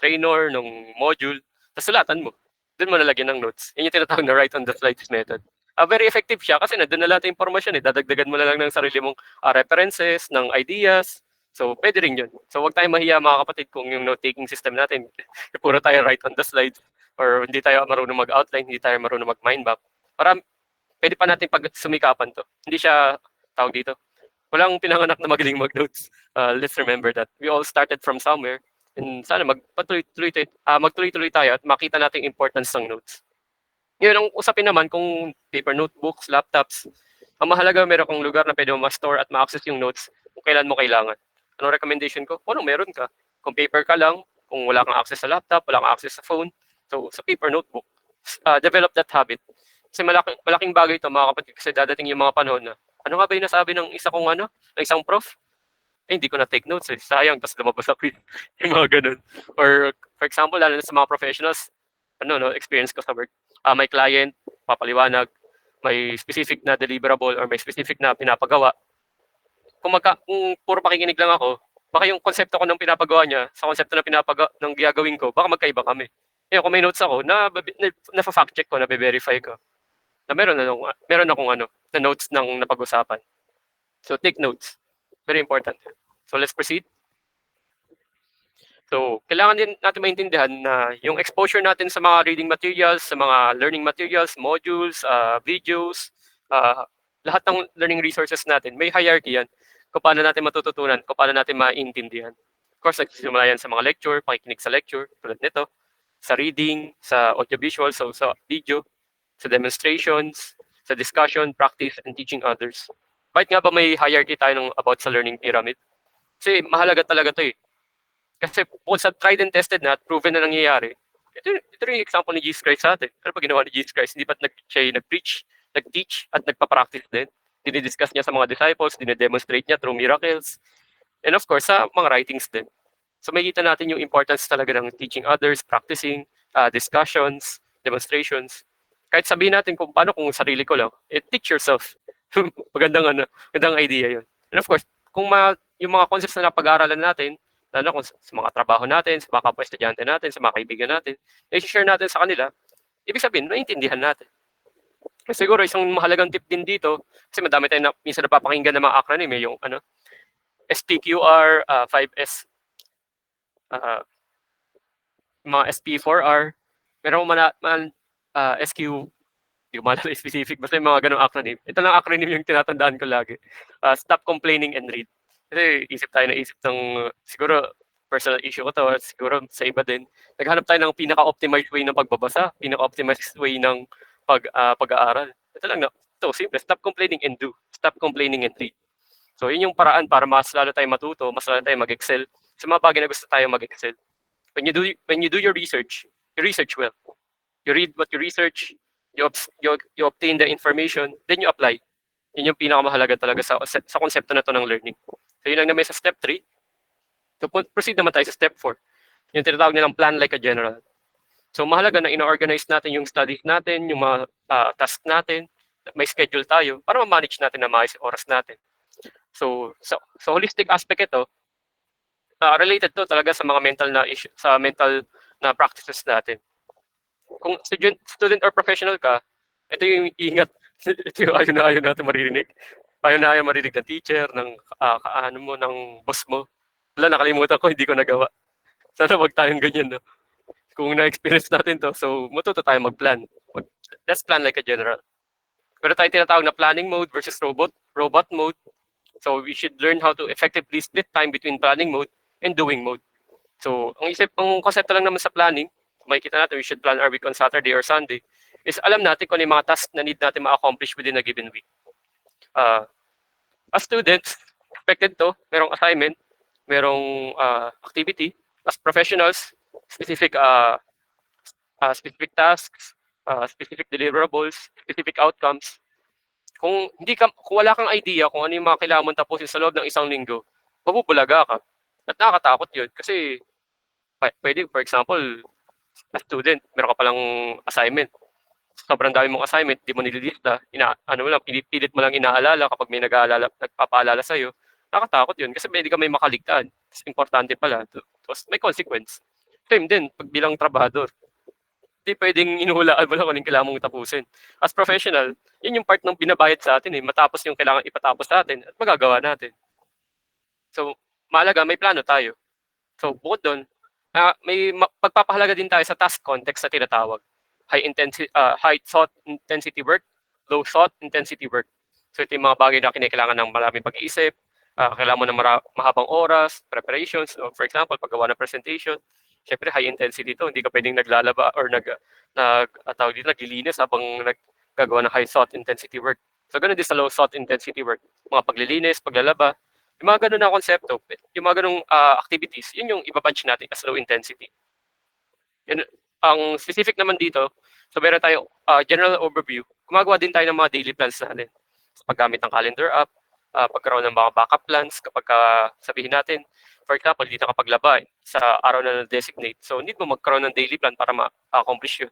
S1: trainer, ng module, tapos sulatan mo. Doon mo nalagyan ng notes. Yun yung tinatawag na write on the slides method. Very effective siya kasi nandun na lahat ng impormasyon eh. Dadagdagan mo na lang ng sarili mong references, ng ideas. So, pwede rin yun. So, huwag tayong mahiya mga kapatid kung yung note-taking system natin, puro tayo write on the slides or hindi tayo marunong mag-outline, hindi tayo marunong mag-mind map. Para pwede pa natin pag-sumikapan to. Hindi siya tawag dito. Walang pinanganak na magaling mag-notes. Let's remember that. We all started from somewhere. And sana magtuloy-tuloy tayo at makita natin importance ng notes. Yun ang usapin naman kung paper notebooks, laptops. Ang mahalaga meron kang lugar na pwede mo ma-store at ma-access yung notes kung kailan mo kailangan. Anong recommendation ko? Kung meron ka. Kung paper ka lang, kung wala kang access sa laptop, wala kang access sa phone, so sa paper notebook, develop that habit. Kasi malaking bagay ito mga kapatid kasi dadating yung mga panahon na ano nga ba yung nasabi ng isang prof? Hindi ko na take notes eh. Sayang, tapos lumabas sa quiz. Yung mga ganun. Or for example, lalo na sa mga professionals, experience ko sa work. May client, papaliwanag, may specific na deliverable or may specific na pinapagawa. Kung puro pakikinig lang ako, baka yung konsepto ko ng pinapagawa niya sa konsepto ng gagawin ko, baka magkaiba kami. Kung may notes ako, na-fact check ko, na-verify ko. Na meron akong na notes ng napag-usapan. So take notes. Very important. So let's proceed. So, kailangan din natin maintindihan na yung exposure natin sa mga reading materials, sa mga learning materials, modules, videos, lahat ng learning resources natin, may hierarchy yan kung paano natin matututunan, kung paano natin maintindihan. Of course, nagsisimula yan sa mga lecture, pakikinig sa lecture, tulad nito, sa reading, sa audiovisual, so sa video, sa demonstrations, sa discussion, practice, and teaching others. Bakit nga ba may hierarchy tayo ng about sa learning pyramid? Kasi mahalaga talaga to eh. Kasi bukod sa tried and tested na at proven na nangyayari, ito rin yung example ni Jesus Christ sa atin. Ano pa ginawa ni Jesus Christ? Hindi ba't siya nag-preach, nag-teach, at nagpa-practice din? Dinidiscuss niya sa mga disciples, dinedemonstrate niya through miracles, and of course, sa mga writings din. So makikita natin yung importance talaga ng teaching others, practicing, discussions, demonstrations. Kahit sabihin natin kung paano kung sarili ko lang, teach yourself. magandang idea yun. And of course, kung yung mga concepts na napag-aaralan natin, lalo kung sa mga trabaho natin, sa mga kapwa-estudyante natin, sa mga kaibigan natin, i-share natin sa kanila, ibig sabihin, maintindihan natin. Siguro isang mahalagang tip din dito, kasi madami tayong minsan napapakinggan ng mga acronym, yung STQR, 5S, mga SP4R, meron man SQ, hindi ko maalala specific, basta yung mga ganong acronym. Ito lang acronym yung tinatandaan ko lagi. Stop complaining and read. Kasi isip tayo na isip ng, siguro, personal issue ko to, siguro sa iba din. Naghanap tayo ng pinaka-optimized way ng pagbabasa, pinaka-optimized way ng pag-aaral. Ito lang na, ito, simple. Stop complaining and do. Stop complaining and read. So, yun yung paraan para mas lalo tayo matuto, mas lalo tayo mag-excel sa mga bagay na gusto tayo mag-excel. When you do your research, you research well. You read what you research, you obtain the information, then you apply. Yun yung pinakamahalaga talaga sa konsepto na to ng learning. So yun lang naman sa step 3. So proceed naman tayo sa step 4. Yung tinatawag nilang plan like a general. So mahalaga na ino-organize natin yung studies natin, yung mga task natin, may schedule tayo para ma-manage natin na maayos oras natin. So holistic aspect ito, related to talaga sa mga mental na issue, sa mental na practices natin. Kung student or professional ka, ito yung ingat, ito yung ayaw natin maririnig. Ayaw marinig ng teacher, ng ng boss mo. Wala, nakalimutan ko, hindi ko nagawa. Sana wag tayong ganyan, no? Kung na-experience natin to, so matuto tayo mag-plan. Let's plan like a general. Pero tayo tinatawag na planning mode versus robot mode. So we should learn how to effectively split time between planning mode and doing mode. So ang konsepto lang naman sa planning, makikita natin we should plan our week on Saturday or Sunday, is alam natin kung ano yung mga tasks na need natin ma-accomplish within a given week. As students, expected to, merong assignment, merong activity. As professionals, specific tasks, specific deliverables, specific outcomes. Kung wala kang idea kung ano yung mga kailangan mong tapusin sa loob ng isang linggo, mabubulaga ka. At nakakatakot yun kasi pwede, for example, as student, meron ka palang assignment. Sobrang dami mong assignment, di mo nililista, pilit mo lang inaalala kapag may nagpapaalala sa'yo. Nakakatakot yun kasi pwede ka may makaligtaan. Importante pala. Tapos may consequence. Same din, pag bilang trabahador, hindi pwedeng inuhulaan mo lang kung kailangan mong tapusin. As professional, yun yung part ng binabayad sa atin matapos yung kailangan ipatapos sa atin at magagawa natin. So, mahalaga, may plano tayo. So, bukod doon, may pagpapahalaga din tayo sa task context na tinatawag. High thought intensity work, low thought intensity work. So, ito yung mga bagay na kinakailangan ng maraming pag-iisip, kailangan mo ng mahabang oras, preparations, for example, paggawa ng presentation. Siyempre, high intensity to. Hindi ka pwedeng naglalaba or naglilinis habang naggagawa ng high thought intensity work. So, ganun din sa low thought intensity work. Mga paglilinis, paglalaba, yung mga ganun na konsepto, yung mga ganung activities, yun yung ipapunch natin as low intensity. Yan, ang specific naman dito, so meron tayong general overview, gumagawa din tayo ng mga daily plans natin. So, paggamit ng calendar app, pagkaroon ng mga backup plans kapag sabihin natin, for example, dito ka paglaba sa araw na na-designate. So, need mo magkaroon ng daily plan para ma-accomplish yun.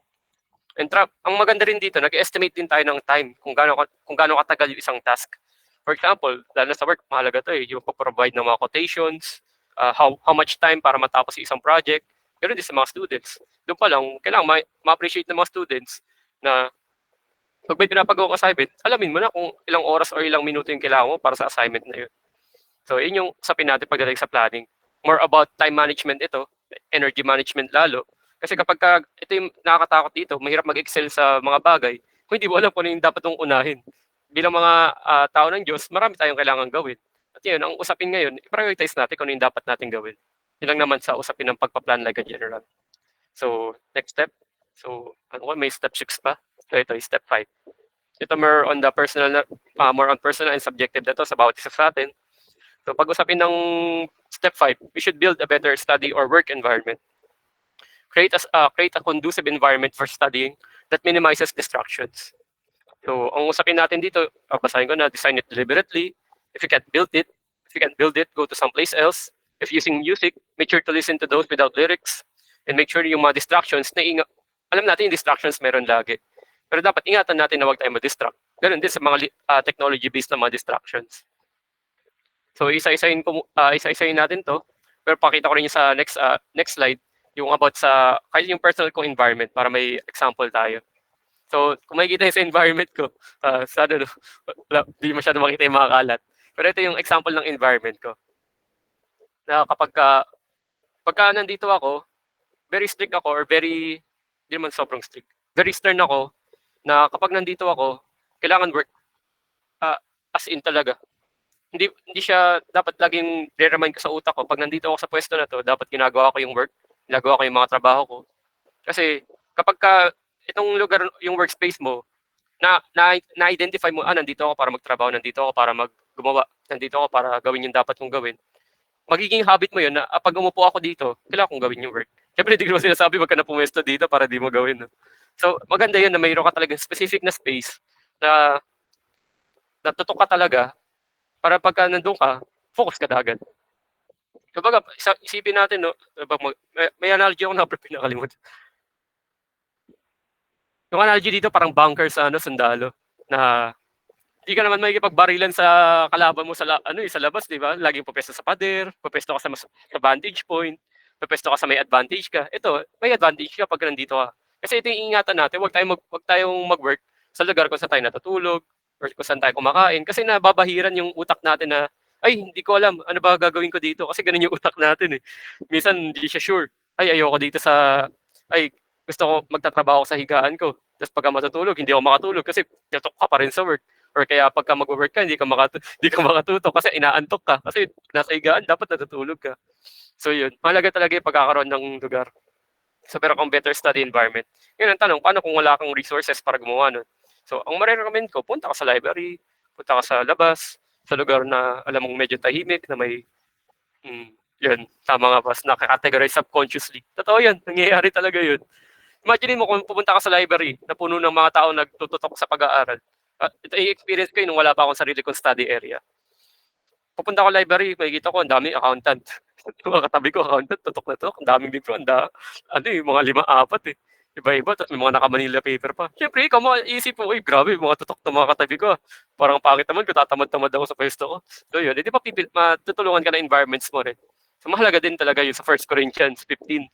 S1: And ang maganda rin dito, nag-estimate din tayo ng time kung gaano katagal yung isang task. For example, lalo sa work, mahalaga to yung provide ng mga quotations, how much time para matapos isang project. Pero din sa mga students. Doon pa lang, kailangan ma-appreciate ng mga students na pag may pinapagawa ka assignment, alamin mo na kung ilang oras or ilang minuto yung kailangan mo para sa assignment na yun. So, yun yung usapin natin pagdating sa planning. More about time management ito, energy management lalo. Kasi kapag ito yung nakakatakot dito, mahirap mag-excel sa mga bagay, kung hindi mo alam kung ano yung dapat mong unahin. bilang mga tao ng Diyos, marami tayong kailangan gawin. At yun, ang usapin ngayon, i-prioritize natin kung ano yung dapat natin gawin. Yun lang naman sa usapin ng pagpa-plan like a general. So, next step. So, ano ko, may step 6 pa. So, ito, step 5. Ito more on the personal, more on personal and subjective na to sa bawat isa sa atin. So, pag-usapin ng step 5, we should build a better study or work environment. Create a conducive environment for studying that minimizes distractions. So, ang usapin natin dito, basahin ko na, design it deliberately. If you can't build it, go to someplace else. If using music, make sure to listen to those without lyrics. And make sure yung mga distractions, alam natin yung distractions meron lagi. Pero dapat ingatan natin na huwag tayo ma-distract. Ganun din sa mga technology-based na mga distractions. So, isa-isahin natin to. Pero pakita ko rin yung sa next slide, yung about sa, kahit yung personal kong environment para may example tayo. So, kung makikita sa environment ko, sana di masyado makita yung mga kalat. Pero ito yung example ng environment ko. Na pagka nandito ako, very strict ako or very, hindi naman sobrang strict. Very stern ako na kapag nandito ako, kailangan work as in talaga. Hindi siya dapat laging re-remind ko sa utak ko. Pag nandito ako sa pwesto na to, dapat ginagawa ko yung work, ginagawa ko yung mga trabaho ko. Kasi kapag itong lugar, yung workspace mo, na-identify mo, nandito ako para magtrabaho, nandito ako para gumawa, nandito ako para gawin yung dapat kong gawin. Magiging habit mo yun na pag umupo ako dito, kailangan kong gawin yung work. Siyempre, hindi ko naman sinasabi wag ka na pumesto dito para di mo gawin. No? So, maganda yun na mayroon ka talaga specific na space na natutok ka talaga para pagka nandun ka, focus ka agad. So, baga, isipin natin, no? May analogy ako na pinakalimutan. Yung analogy dito parang bunker sa sundalo na hindi ka naman makikipagbarilan sa kalaban mo sa labas, di ba? Laging pupesto sa pader, pupesto ka sa vantage point, pupesto ka sa may advantage ka. Ito, may advantage ka pag nandito ka. Kasi ito yung ingatan natin, wag tayong mag-work sa lugar kung saan tayo natutulog or kung saan tayo kumakain kasi nababahiran yung utak natin na ay, hindi ko alam ano ba gagawin ko dito kasi ganun yung utak natin eh. Minsan hindi siya sure. Ay, ayoko dito gusto ko magtatrabaho sa higaan ko. Tapos pagka matutulog, hindi ako makatulog kasi natok ka pa rin sa work. Or kaya pagka mag-work ka, hindi ka makatutok kasi inaantok ka. Kasi nasa higaan, dapat natutulog ka. So yun, mahalaga talaga yung pagkakaroon ng lugar. So pero kung better study environment. Yun ang tanong, paano kung wala kang resources para gumawa nun? So ang marirecommend ko, punta ka sa library, punta ka sa labas, sa lugar na alam mong medyo tahimik, na may, yun, tama nga boss, nakakategorize subconsciously. Totoo yun, nangyayari talaga yun. Imagine mo kung pupunta ka sa library na puno ng mga tao nagtututok sa pag-aaral. Ito yung experience ko nung wala pa akong sarili kong study area. Pupunta ko library, makikita ko ang daming accountant. Yung mga katabi ko, accountant, tutok na tutok. Ang daming libro, yung mga 5-4 eh. Iba-iba, tapos may mga naka-Manila paper pa. Siyempre, ikaw isip mo, grabe, mga tutok na mga katabi ko. Parang pangit naman, kung tatamad-tamad ako sa pwesto ko. So yun, hindi pa matutulungan ka na environments mo rin. So mahalaga din talaga yung sa 1 Corinthians 15.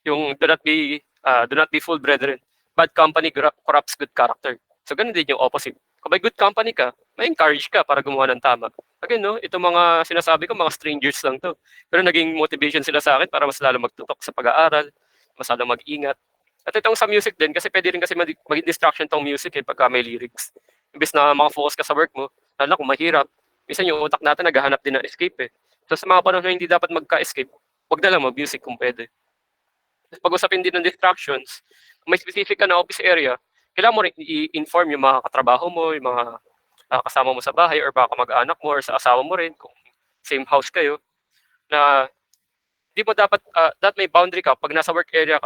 S1: Yung do not be full brethren. Bad company corrupts good character. So ganun din yung opposite. Kung may good company ka, may encourage ka para gumawa ng tama. Again, no, itong mga sinasabi ko, mga strangers lang to. Pero naging motivation sila sa akin para mas lalo magtutok sa pag-aaral, mas lalo mag-ingat. At itong sa music din, kasi pwede rin kasi maging distraction tong music pagka may lyrics. Imbes na makafocus ka sa work mo, lalo kung mahirap, minsan yung utak natin naghahanap din ng escape So sa mga panahon na hindi dapat magka-escape, wag na lang mag-music kung pwede. Pag-usapin din ng distractions, kung may specific ka na office area, kailangan mo rin i-inform yung mga katrabaho mo, yung mga kasama mo sa bahay or baka mag-anak mo or sa asawa mo rin kung same house kayo na di mo dapat may boundary ka pag nasa work area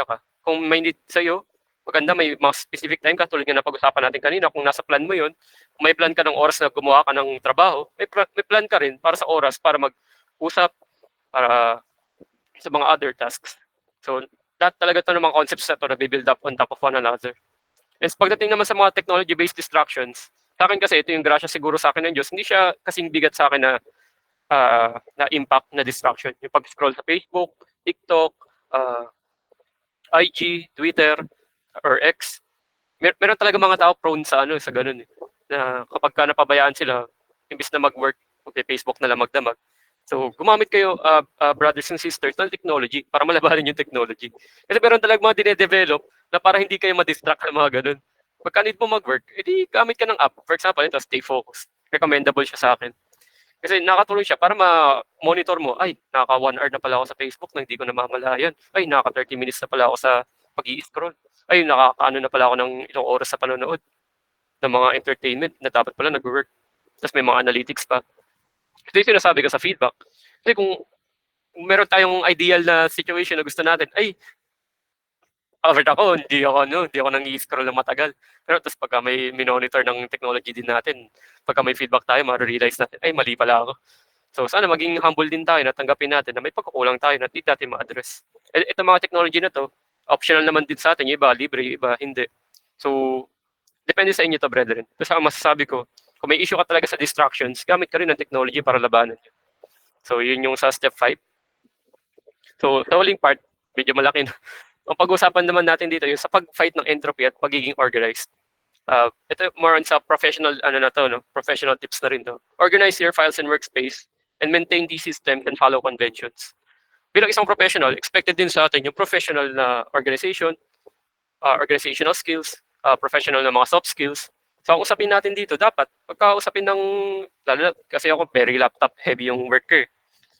S1: ka. Kung may need sa iyo, maganda may mga specific time ka tulad ng napag-usapan natin kanina kung nasa plan mo 'yon. Kung may plan ka ng oras na gumawa ka ng trabaho, may plan ka rin para sa oras para mag-usap para sa mga other tasks. So, talaga ito ng mga concepts na ito na build up on top of one another. And pagdating naman sa mga technology-based distractions, sa akin kasi ito yung grasya siguro sa akin ng Diyos, hindi siya kasing bigat sa akin na impact na distraction. Yung pag-scroll sa Facebook, TikTok, IG, Twitter, or X, meron talaga mga tao prone sa ganun na kapag ka napabayaan sila, imbis na mag-work, Facebook na lang magdamag. So, gumamit kayo, brothers and sisters, ng technology para malabanan yung technology. Kasi meron talaga mga dine-develop na para hindi kayo ma-distract ng mga ganun. Pagka need mo mag-work, edi gamit ka ng app. For example, ito, Stay Focused. Recommendable siya sa akin. Kasi nakatulong siya para ma-monitor mo, ay, naka 1 hour na pala ako sa Facebook na hindi ko namamalayan. Ay, naka 30 minutes na pala ako sa pag-i-scroll. Ay, nakakaano na pala ako ng ilang oras sa panonood ng mga entertainment na dapat pala nag-work. Tapos may mga analytics pa. Ito yung sinasabi ko sa feedback. Kasi kung meron tayong ideal na situation na gusto natin, ay, covered ako, hindi ako nang i-scroll ng matagal. Pero tapos pagka may monitor ng technology din natin, pagka may feedback tayo, ma-realize natin, ay, mali pala ako. So sana maging humble din tayo na tanggapin natin na may pagkukulang tayo na hindi natin ma-address. Ito mga technology na to, optional naman din sa atin, yung iba libre, yung iba hindi. So depende sa inyo to, brethren. Tapos ang masasabi ko, kung may issue ka talaga sa distractions, gamit ka rin ng technology para labanan yun. So yun yung sa step 5. So sa huling part, medyo malaki na. Ang pag-usapan naman natin dito yung sa pag-fight ng entropy at pagiging organized. Ito more on sa professional professional tips na rin to. Organize your files and workspace and maintain these systems and follow conventions. Bilang isang professional, expected din sa atin yung professional na organization, organizational skills, professional na mga soft skills. So ang usapin natin dito, dapat pagka-usapin ng, lalo na kasi ako very laptop heavy yung worker.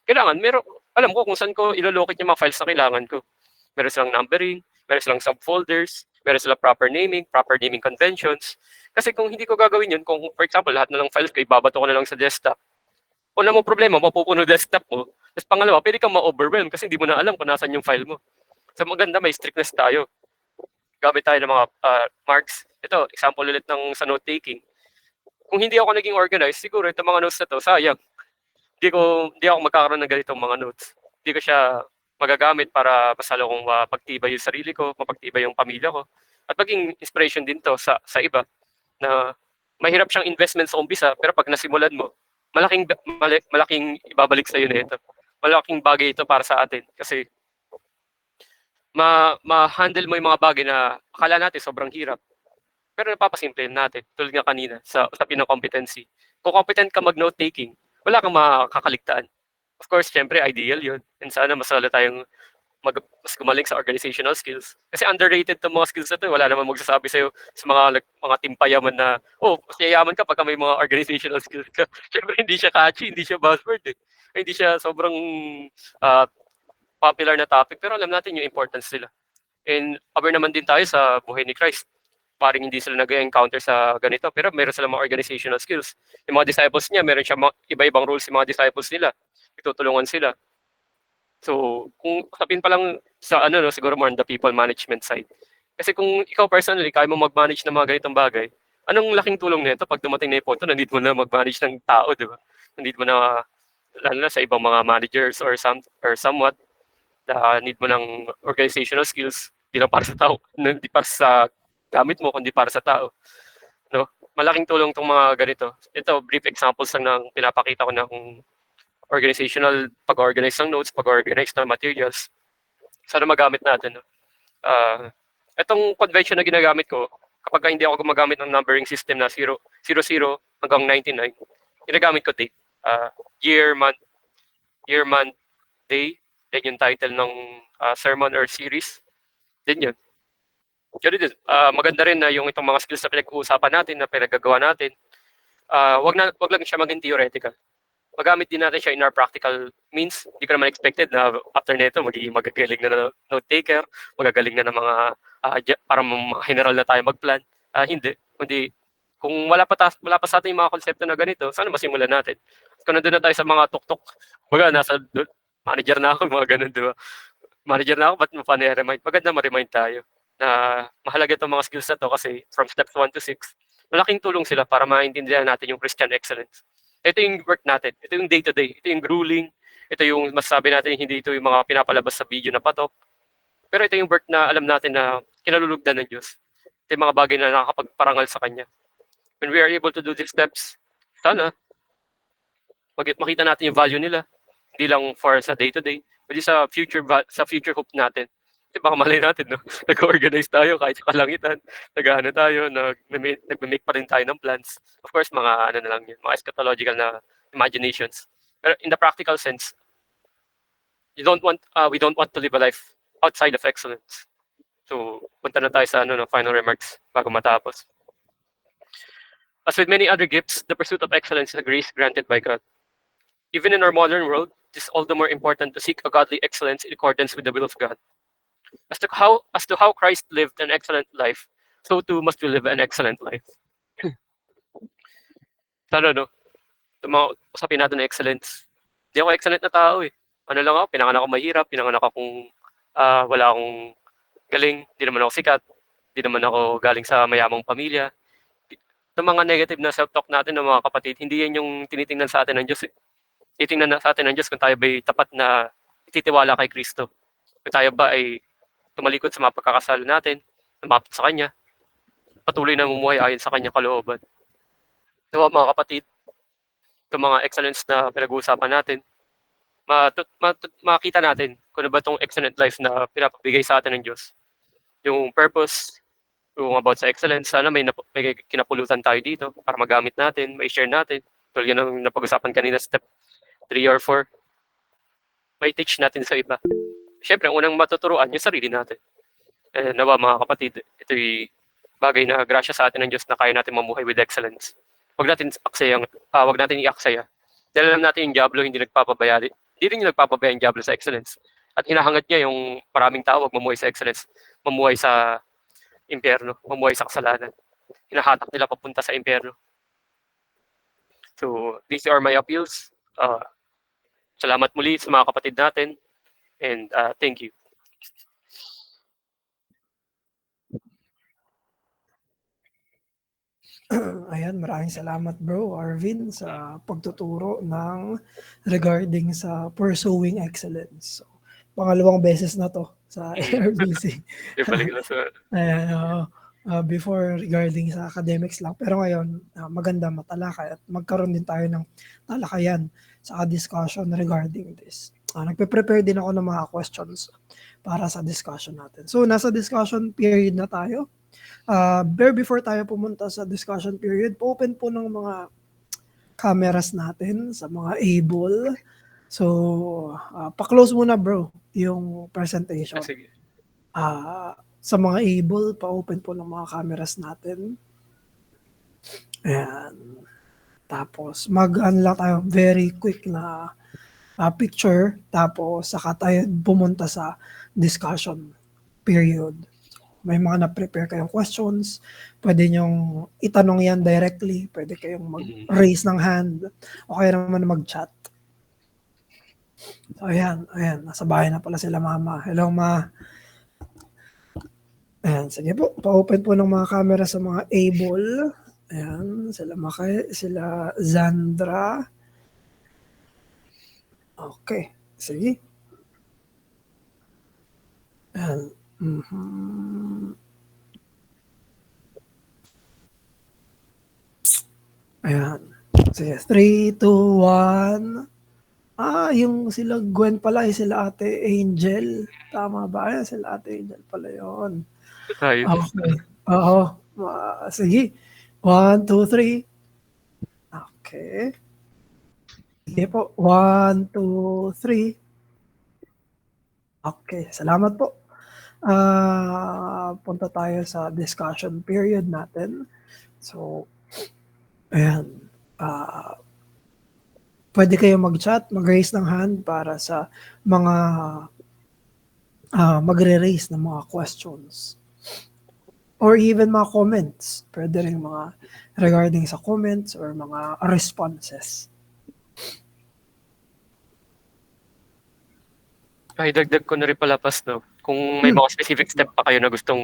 S1: Kailangan, alam ko kung saan ko ilo-locate yung mga files na kailangan ko. Meron silang numbering, meron silang subfolders, meron silang proper naming conventions. Kasi kung hindi ko gagawin yun, kung for example, lahat na lang files ko, ibabato ko na lang sa desktop, una mong problema, mapupuno desktop mo. Tapos pangalawa, pwede kang ma-overwhelm kasi hindi mo na alam kung nasan yung file mo. So maganda, may strictness tayo. Gamit tayo ng mga marks. Ito, example ulit ng sa note-taking. Kung hindi ako naging organized, siguro itong mga notes na to, sayang. Hindi ako magkakaroon ng ganitong mga notes. Hindi ko siya magagamit para mas lalo kong mapagtibay yung sarili ko, mapagtibay yung pamilya ko. At maging inspiration din to sa iba na mahirap siyang investment sa umpisa, pero pag nasimulan mo, malaking ibabalik sa iyo nito. Malaking bagay ito para sa atin kasi ma-handle mo yung mga bagay na akala natin sobrang hirap. Pero napapasimple natin, tulad nga kanina sa usapin ng competency. Kung competent ka mag-note taking, wala kang makakaligtaan. Of course, syempre ideal 'yun. And sana mas lalo tayong mas gumaling sa organizational skills. Kasi underrated tong mga skills na to. Wala naman magsasabi sa'yo sa mga timpayaman na, oh, mas yayaman ka pagka may mga organizational skills ka. Siyempre, hindi siya catchy, hindi siya buzzword eh. Hindi siya sobrang uh, popular na topic, pero alam natin yung importance nila. And aware naman din tayo sa buhay ni Christ. Paring hindi sila nag-encounter sa ganito, pero meron sila mga organizational skills. Yung mga disciples niya, meron siya iba-ibang roles yung mga disciples nila. Itutulungan sila. So, kung usapin pa lang sa siguro more on the people management side. Kasi kung ikaw personally, kaya mo mag-manage ng mga ganitong bagay, anong laking tulong nito pag dumating na yung punto na need mo na mag-manage ng tao, di ba? Need mo na, lalo na sa ibang mga managers or somewhat, need mo ng organizational skills, hindi lang para sa tao, hindi para sa gamit mo, kundi para sa tao. No? Malaking tulong tong mga ganito. Ito, brief examples lang ng pinapakita ko na kung organizational, pag-organize ng notes, pag-organize ng materials, sana magamit natin. No? Itong convention na ginagamit ko, kapag hindi ako gumagamit ng numbering system na 00 hanggang 99, ginagamit ko date. Year, month, day, then yung title ng sermon or series, din yun. Yun din. Maganda rin na yung itong mga skills na pinag-uusapan natin, na pinagagawa natin, wag lang siya maging theoretical. Magamit din natin siya in our practical means. Hindi ko naman expected na after nito magagaling na note taker, magagaling na ng mga para general na tayo mag-plan. Hindi. Kundi kung wala pa sa atin yung mga konsepto na ganito, sana masimulan natin. Kung nandun na tayo sa mga tuktok, nasa manager na ako, mga ganun, di ba? Manager na ako, ba't mo pa ni-remind? Maganda ma-remind tayo na mahalaga itong mga skills na to kasi from steps 1 to 6, malaking tulong sila para maintindihan natin yung Christian excellence. Ito yung work natin. Ito yung day-to-day. Ito yung grueling. Ito yung masasabi natin, hindi ito yung mga pinapalabas sa video na patok. Pero ito yung work na alam natin na kinalulugdan ng Diyos. Ito yung mga bagay na nakakapagparangal sa Kanya. When we are able to do these steps, sana makita natin yung value nila. Hindi lang for sa day-to-day, kundi sa future hope natin. Kasi baka malay natin, no? Nag-organize tayo kahit sa kalangitan. Nag-ano tayo, nag-make pa rin tayo ng plans. Of course, mga na lang yun, mga eschatological na imaginations. Pero in the practical sense, we don't want to live a life outside of excellence. So, punta na tayo sa ano, no, final remarks bago matapos. As with many other gifts, the pursuit of excellence is a grace granted by God. Even in our modern world, it is all the more important to seek a godly excellence in accordance with the will of God. As to how Christ lived an excellent life, so too must we live an excellent life. Sana no, usapin natin na excellence. Hindi ako excellent na tao eh. Ano lang ako, pinanganak ako mahirap, pinanganak akong wala akong galing, di naman ako sikat, di naman ako galing sa mayamang pamilya. Sa mga negative na self-talk natin ng mga kapatid, hindi yan yung tinitingnan sa atin ng Diyos eh. Titingnan sa atin ng Diyos kung tayo ba'y tapat na ititiwala kay Kristo. Kung tayo ba ay tumalikod sa mga pagkakasala natin, lumapit sa Kanya, patuloy na mumuhay ayon sa Kanyang kalooban. So mga kapatid, itong mga excellence na pinag-uusapan natin, makita natin kung ano ba itong excellent life na pinapabigay sa atin ng Diyos. Yung purpose, yung about sa excellence, sana may kinapulutan tayo dito para magamit natin, may share natin. Tulad yan ang napag-usapan kanina, step 3 or 4. May teach natin sa iba. Siyempre, ang unang matuturuan yung sarili natin. Nawa mga kapatid, ito'y bagay na grasya sa atin ng Diyos na kaya natin mamuhay with excellence. Wag natin i-aksaya. Dahil alam natin yung Diablo hindi nagpapabayali. Hindi rin yung nagpapabaya yung Diablo sa excellence. At hinahangad niya yung maraming tao wag mamuhay sa excellence, mamuhay sa impyerno, mamuhay sa kasalanan. Hinahatak nila papunta sa impyerno. So, these are my appeals. Salamat muli sa mga kapatid natin and thank you.
S2: Ayan, maraming salamat bro, Arvin, sa pagtuturo ng regarding sa pursuing excellence. So, pangalawang beses na to sa ARBC. Ayan, before regarding sa academics lang. Pero ngayon, maganda matalakay at magkaroon din tayo ng talakayan sa discussion regarding this. Nagpe-prepare din ako ng mga questions para sa discussion natin. So, nasa discussion period na tayo. Before tayo pumunta sa discussion period, open po ng mga cameras natin sa mga able. So, pa-close muna bro yung presentation.
S1: Sige.
S2: Sa mga able, pa-open po ng mga cameras natin. Ayan. Tapos, mag-unlock tayo very quick na picture. Tapos, saka tayo pumunta sa discussion period. May mga na-prepare kayong questions, pwede nyong itanong yan directly, pwede kayong mag-raise ng hand, o kaya naman mag-chat. So, ayan, nasa bahay na pala sila mama. Hello, ma. Ayan, sige po, pa-open po ng mga camera sa mga able. Ayan, sila Zandra. Okay, sige. Ayan. Ayan. Sige, 3, 2, 1. Yung sila Gwen pala, sila Ate Angel. Tama ba? Ayan, sila Ate Angel pala yun. Okay. Oo. Sige. 1, 2, 3. Okay. Sige po. 1, 2, 3. Okay. Salamat po. Punta tayo sa discussion period natin. So, ayan. Pwede kayo mag-chat, mag-raise ng hand para sa mga magre-raise ng mga questions. Or even mga comments. Pwede rin mga regarding sa comments or mga responses.
S1: Ay, dagdag ko na rin pala pas, no? Kung may mga specific step pa kayo na gustong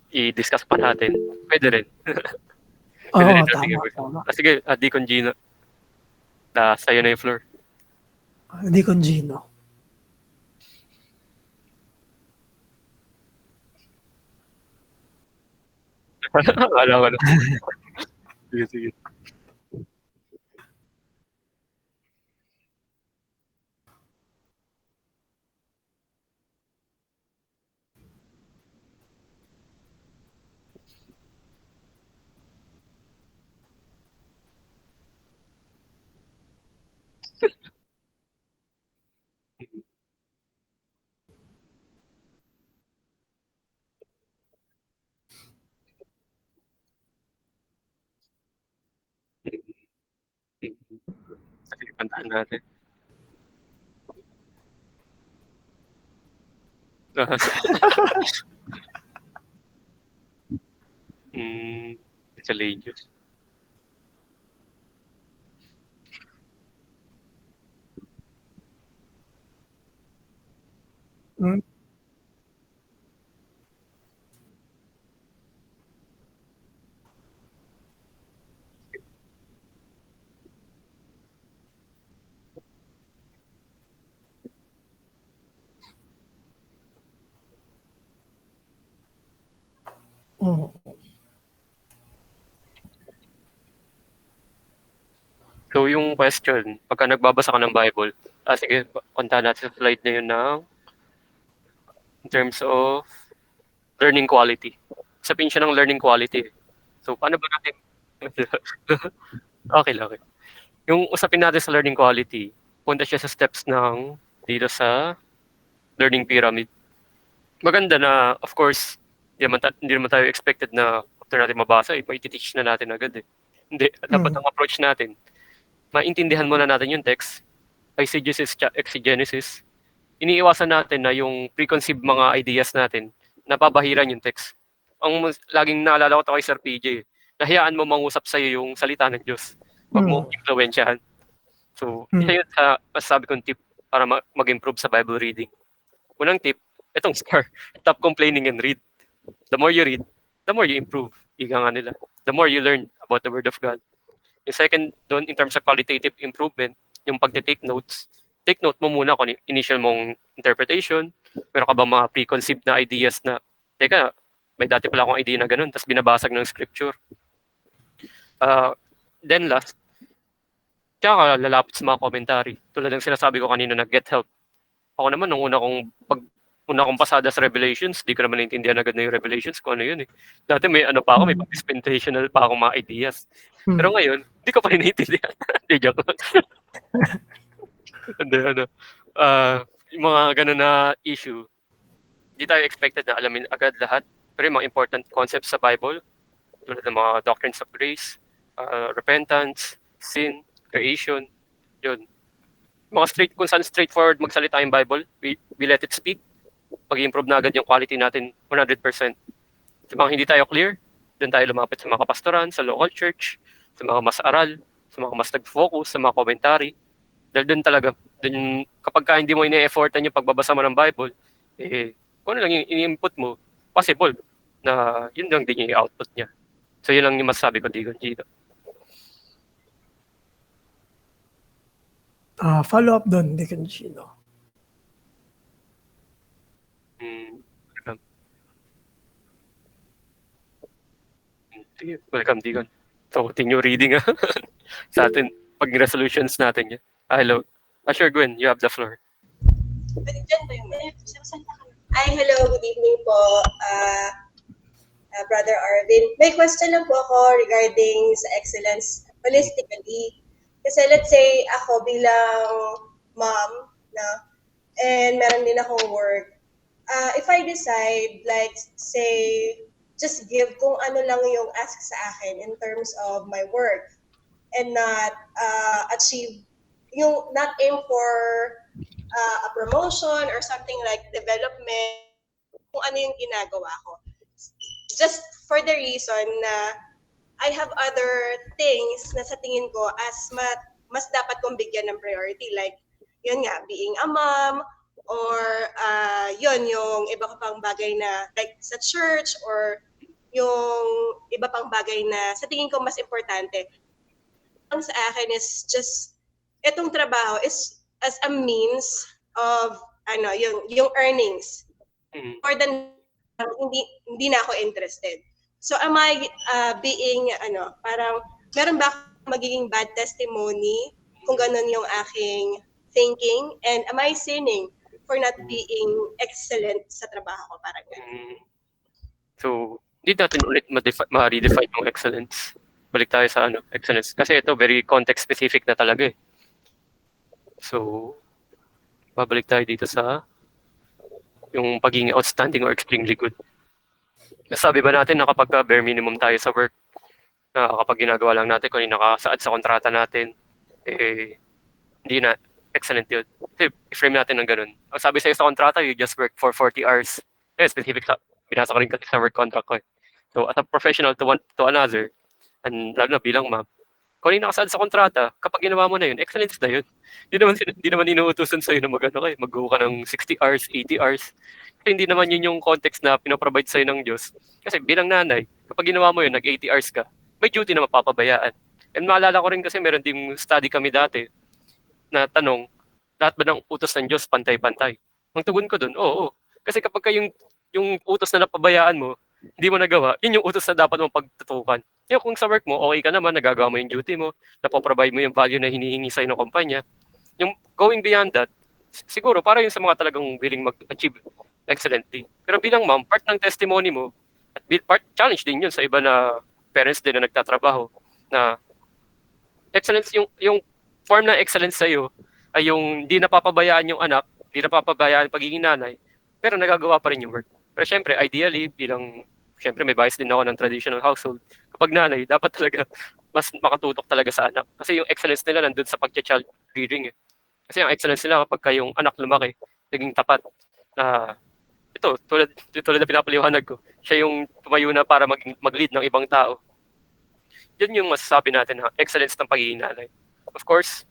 S1: i-discuss pa natin, pwede rin. Pwede rin natin
S2: tama.
S1: Sige, Deacon Gino. Sa'yo na yung floor.
S2: Deacon Gino.
S1: Wala. Sige. Kantahan natin. Sa Ladies.
S2: Hmm. Mm.
S1: So yung question, pagka nagbabasa ka ng Bible, sige, punta natin sa slide na yun ng in terms of learning quality. Sabihin siya ng learning quality. So paano ba natin okay lang. Okay. Yung usapin natin sa learning quality, punta siya sa steps ng dito sa learning pyramid. Maganda na, of course, hindi naman tayo expected na after natin mabasa, may teach na natin agad eh. Hindi, dapat
S2: Mm.
S1: ang approach natin, maintindihan muna natin yung text, eisegesis, exegesis. Iniiwasan natin na yung preconceived mga ideas natin, napabahiran yung text. Ang laging naalala ko to kay Sir PJ, nahiyaan mo mangusap sa'yo yung salita ng Diyos. Huwag mo
S2: Mm.
S1: impluwensyahan. So,
S2: Mm.
S1: isa yun sa masasabi kong tip para mag-improve sa Bible reading. Unang tip, itong star, stop complaining and read. The more you read, the more you improve. Ika nga nila. The more you learn about the Word of God. Yung second, doon in terms of qualitative improvement, yung pag-take notes, take note mo muna kung initial mong interpretation, meron ka ba mga preconceived na ideas na, teka, may dati pala akong idea na ganun, tapos binabasag ng scripture. Then last, tsaka lalapit sa mga commentary. Tulad ng sinasabi ko kanina na get help. Ako naman, nung una kong pasada sa Revelations, di ko naman naintindihan agad na yung Revelations kung ano yun eh. Dati may ano pa ako, may
S2: Mm.
S1: dispensational pa akong mga ideas.
S2: Mm.
S1: Pero ngayon, di ko pa rin naintindihan. Di joke lang. Hindi, ano. Yung mga ganun na issue, di tayo expected na alamin agad lahat. Pero yung mga important concepts sa Bible, tulad ng mga doctrines of grace, repentance, sin, creation, yun. Kung saan straightforward magsalita yung Bible, we let it speak, mag-improve na agad yung quality natin 100%. Sa mga hindi tayo clear, doon tayo lumapit sa mga kapastoran, sa local church, sa mga mas aral, sa mga mas nag-focus, sa mga commentary. Dahil doon talaga, doon, kapag ka hindi mo ine-effortan yung pagbabasa mo ng Bible, kung ano lang yung in-input mo, possible na yun lang din yung output niya. So yun lang yung masasabi ko, Digon Gino.
S2: Follow up doon, Deacon Chino.
S1: Welcome, Digon. So, continue reading sa atin, pag resolutions natin yan. Hello. Sure, Gwen, you have the floor.
S3: Ay, hello, good evening po, Brother Arvin. May question lang po ako regarding sa excellence holistically. Kasi let's say ako bilang mom na and meron din akong work. If I decide like say just give kung ano lang yung ask sa akin in terms of my work and not achieve yung not aim for a promotion or something like development kung ano yung ginagawa ko. Just for the reason na I have other things na sa tingin ko as mas dapat kong bigyan ng priority. Like, yun nga, being a mom, or yun, yung iba pang bagay na like sa church, or yung iba pang bagay na sa tingin ko mas importante. Ang sa akin is just, itong trabaho is as a means of, yung earnings. More than, hindi na ako interested. So am I being, parang, meron ba magiging bad testimony kung ganun yung aking thinking? And am I sinning for not being excellent sa trabaho ko? Parang ganun.
S1: So, hindi natin ulit ma-redefine yung excellence. Balik tayo sa excellence. Kasi ito, very context-specific na talaga eh. So, babalik tayo dito sa yung pagiging outstanding or extremely good. Sabi ba natin na kapag bare minimum tayo sa work, na kapag ginagawa lang natin kung yung nakasaad sa kontrata natin, hindi na excellent yun. Kasi i-frame natin ng ganun. Ang sabi sa'yo sa kontrata, you just work for 40 hours. Specific sa, binasa ko rin kasi sa work contract ko. So, as a professional to another, and lalo na bilang ma'am, kung ano yung nakasaad sa kontrata, kapag ginawa mo na yun, excellence na yun. Hindi naman inuutusan sa'yo na mag-go ka ng 60 hours, 80 hours. Kasi hindi naman yun yung context na pinaprovide sa'yo ng Diyos. Kasi bilang nanay, kapag ginawa mo yun, nag-80 hours ka, may duty na mapapabayaan. And maalala ko rin kasi meron ding study kami dati na tanong, lahat ba ng utos ng Diyos pantay-pantay? Ang tugon ko dun, oo. Kasi kapag yung utos na napabayaan mo, hindi mo nagawa, yun yung utos na dapat mong pagtutukan. Yung kung sa work mo, okay ka naman, nagagawa mo yung duty mo, napoprovide mo yung value na hinihingi sa'yo ng kumpanya. Yung going beyond that, siguro para yun sa mga talagang willing mag-achieve excellently. Pero bilang ma'am, part ng testimony mo, at part challenge din yun sa iba na parents din na nagtatrabaho, na excellence, yung form ng excellence sa'yo ay yung hindi napapabayaan yung anak, hindi napapabayaan pagiging nanay, pero nagagawa pa rin yung work. Pero syempre, ideally, syempre may bias din ako ng traditional household. Kapag nanay, dapat talaga mas makatutok talaga sa anak. Kasi yung excellence nila nandun sa pag-child rearing. Kasi yung excellence nila kapag yung anak lumaki, naging tapat. Ito, tulad na pinapaliwanag ko, siya yung tumayo na para mag-lead ng ibang tao. Yun yung masasabi natin na excellence ng pagiging nanay. Of course,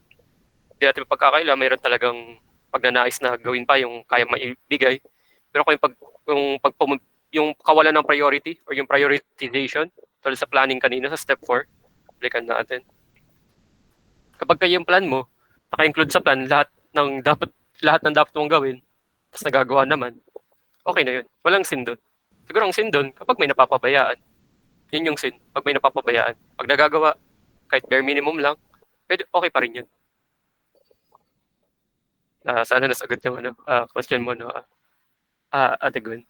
S1: hindi natin pagkakaila, mayroon talagang pagnanais na gawin pa yung kaya maibigay. Pero kung yung kawalan ng priority or yung prioritization, tulad sa planning kanina sa step 4, balikan natin. Kapag kayo yung plan mo, naka-include sa plan lahat ng dapat mong gawin, tapos nagagawa naman, okay na yun. Walang sin doon. Siguro ang sin doon, kapag may napapabayaan, yun yung sin, pag may napapabayaan. Pag nagagawa, kahit bare minimum lang, okay pa rin yun. Sana nasagot yung question mo, no? Ate Gwen.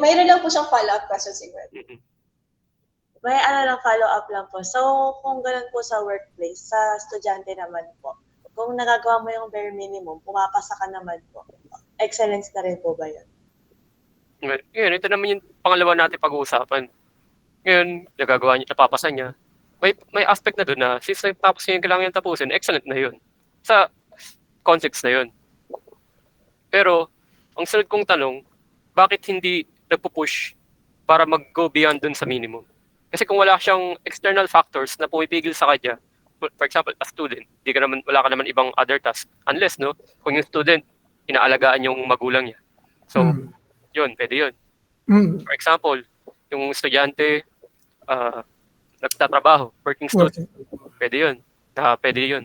S3: Mayroon lang po siyang follow-up question si Gwen.
S4: May lang follow-up lang po. So, kung ganun po sa workplace, sa estudyante naman po, kung nagagawa mo yung bare minimum, pumapasa ka naman po. Excellence na rin po ba yun?
S1: Ngayon, ito naman yung pangalawa natin pag-uusapan. Ngayon, nagagawa niya, napapasa niya. May aspect na doon na since tapos niya yung kailangan niya tapusin, excellent na yun. Sa context na yun. Pero, ang sunod kong tanong, bakit hindi nagpo-push para mag-go beyond dun sa minimum? Kasi kung wala siyang external factors na pumipigil sa kanya, for example, a student, wala ka naman ibang other task. Unless, no, kung yung student, inaalagaan yung magulang niya. So, yun, pwede yun. For example, yung estudyante, nagtatrabaho, working student, pwede yun. Pwede yun.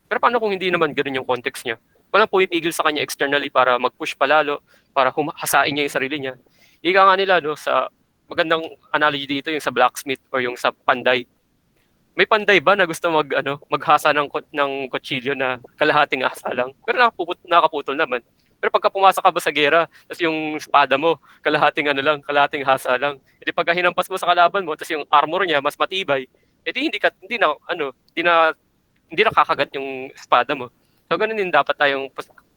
S1: Pero paano kung hindi naman ganun yung context niya? Walang pumipigil sa kanya externally para mag-push palalo, para hasain niya yung sarili niya. Ika nga nila, no, sa magandang analogy dito, yung sa blacksmith or yung sa panday. May panday ba na gusto maghasa ng kutsilyo na kalahating asa lang? Pero nakaputol naman. Pero pagka pumasok ka ba sa gera, tapos yung espada mo, kalahating hasa lang. E di pagka hinampas mo sa kalaban mo, tapos yung armor niya mas matibay, e di hindi na kakagat yung espada mo. So ganun din dapat tayong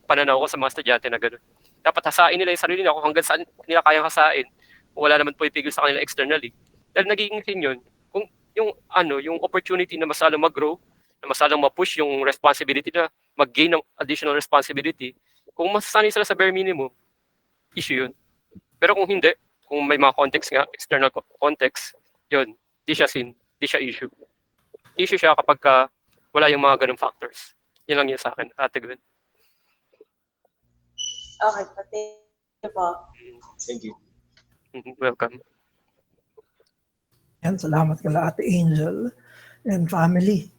S1: pananaw ko sa mga estudyante na ganun. Dapat hasain nila yung sarili nila kung hanggang saan nila kayang hasain. Wala naman po ipigil sa kanila externally. Dahil nagiging sin yun, kung yung opportunity na mas lalong mag-grow, na mas lalong ma-push yung responsibility na mag-gain ng additional responsibility, kung masasanay sila sa bare minimum, issue yun. Pero kung hindi, kung may mga context nga, external context, yun, di siya sin, di siya issue. Issue siya kapag wala yung mga ganung factors. Yun lang yun sa akin, Ate Gwen.
S4: Okay, pati po.
S5: Thank you.
S1: Welcome.
S2: Yan, salamat kala Ate Angel and family.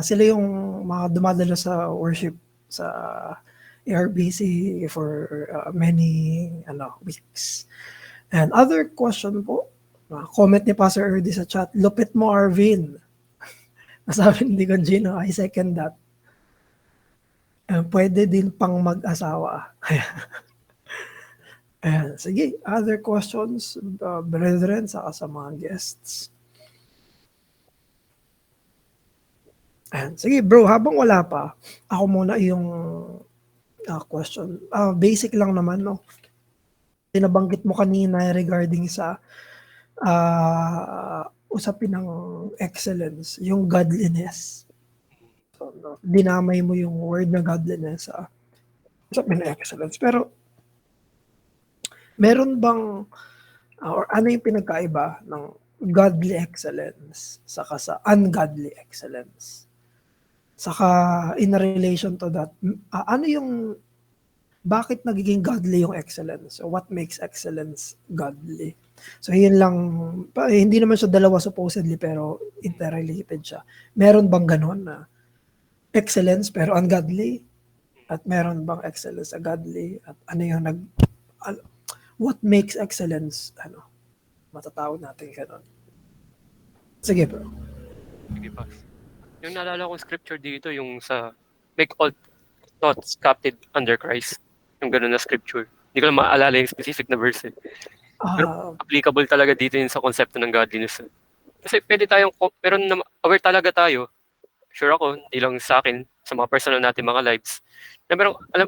S2: Sila yung mga dumadalo sa worship sa ARBC for many weeks. And other question po, comment ni Pastor Erdy sa chat, lupit mo Arvin. Nasabi ni Deacon Gino, I second that. Pwede din pang mag-asawa. Ayan, sige, other questions, brethren, saka sa mga guests. Ayan, sige bro, habang wala pa, ako muna yung question. Basic lang naman, no? Sinabanggit mo kanina regarding sa usapin ng excellence, yung godliness. So, no, dinamay mo yung word na godliness sa usapin ng excellence. Pero meron bang or ano yung pinagkaiba ng godly excellence saka sa ungodly excellence? Saka in relation to that, ano yung bakit nagiging godly yung excellence? So what makes excellence godly? So yun lang, hindi naman siya dalawa supposedly pero interrelated siya. Meron bang ganon na excellence pero ungodly? At meron bang excellence na godly? At ano yung what makes excellence, matatawag natin ganon. Sige bro.
S1: Sige pa. Yung naalala kong scripture dito, yung sa make all thoughts captive under Christ. Yung gano'n na scripture. Hindi ko lang maalala yung specific na verse. Pero applicable talaga dito yun sa konsepto ng godliness. Kasi pwede tayong, pero aware talaga tayo, sure ako, hindi lang sa akin, sa mga personal natin mga lives, na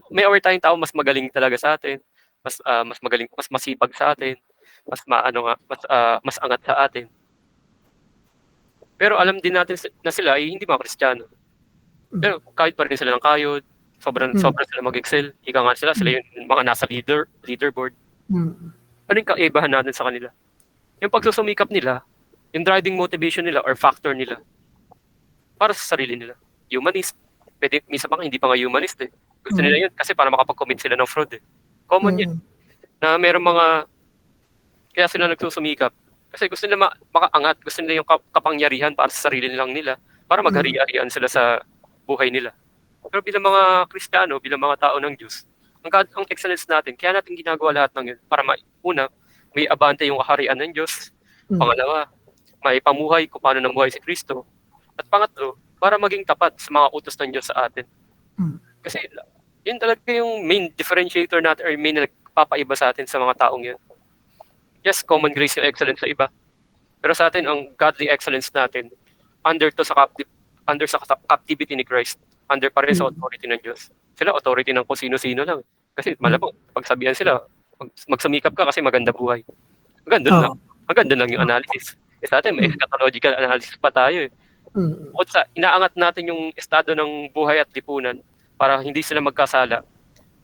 S1: may aware tayong tao mas magaling talaga sa atin, mas magaling, mas masipag sa atin, mas angat sa atin. Pero alam din natin na sila ay hindi mga Kristiyano. Pero kahit pa rin sila ng kayod, sobrang sila mag-excel. Ika nga sila yung mga nasa leaderboard. Ano yung kaibahan natin sa kanila? Yung pagsusumikap nila, yung driving motivation nila or factor nila, para sa sarili nila. Humanist. Pwede, minsan pa nga, hindi pa nga humanist eh. Gusto nila yun kasi para makapag-commit sila ng fraud eh. Common yun. Na merong mga, kaya sila nagsusumikap. Kasi gusto nila makaangat, gusto nila yung kapangyarihan para sa sarili nilang nila, para maghari-harian sila sa buhay nila. Pero bilang mga Kristiyano, bilang mga tao ng Diyos, ang excellence natin, kaya natin ginagawa lahat ng yun, para una, may abante yung kaharian ng Diyos. Pangalawa, may pamuhay kung paano namuhay si Kristo. At pangatlo, para maging tapat sa mga utos ng Diyos sa atin. Kasi yun talaga yung main differentiator natin or main nagpapaiba sa atin sa mga taong yun. Yes, common grace yung excellence sa iba. Pero sa atin, ang godly excellence natin, under sa captivity ni Christ, under pa rin sa authority ng Diyos. Sila authority ng kung sino-sino lang. Kasi malamang, pagsabihan sila, magsumikap ka kasi maganda buhay. Maganda lang. Maganda lang yung analysis. Sa atin, may eschatological analysis pa tayo eh. Bukod sa inaangat natin yung estado ng buhay at lipunan para hindi sila magkasala,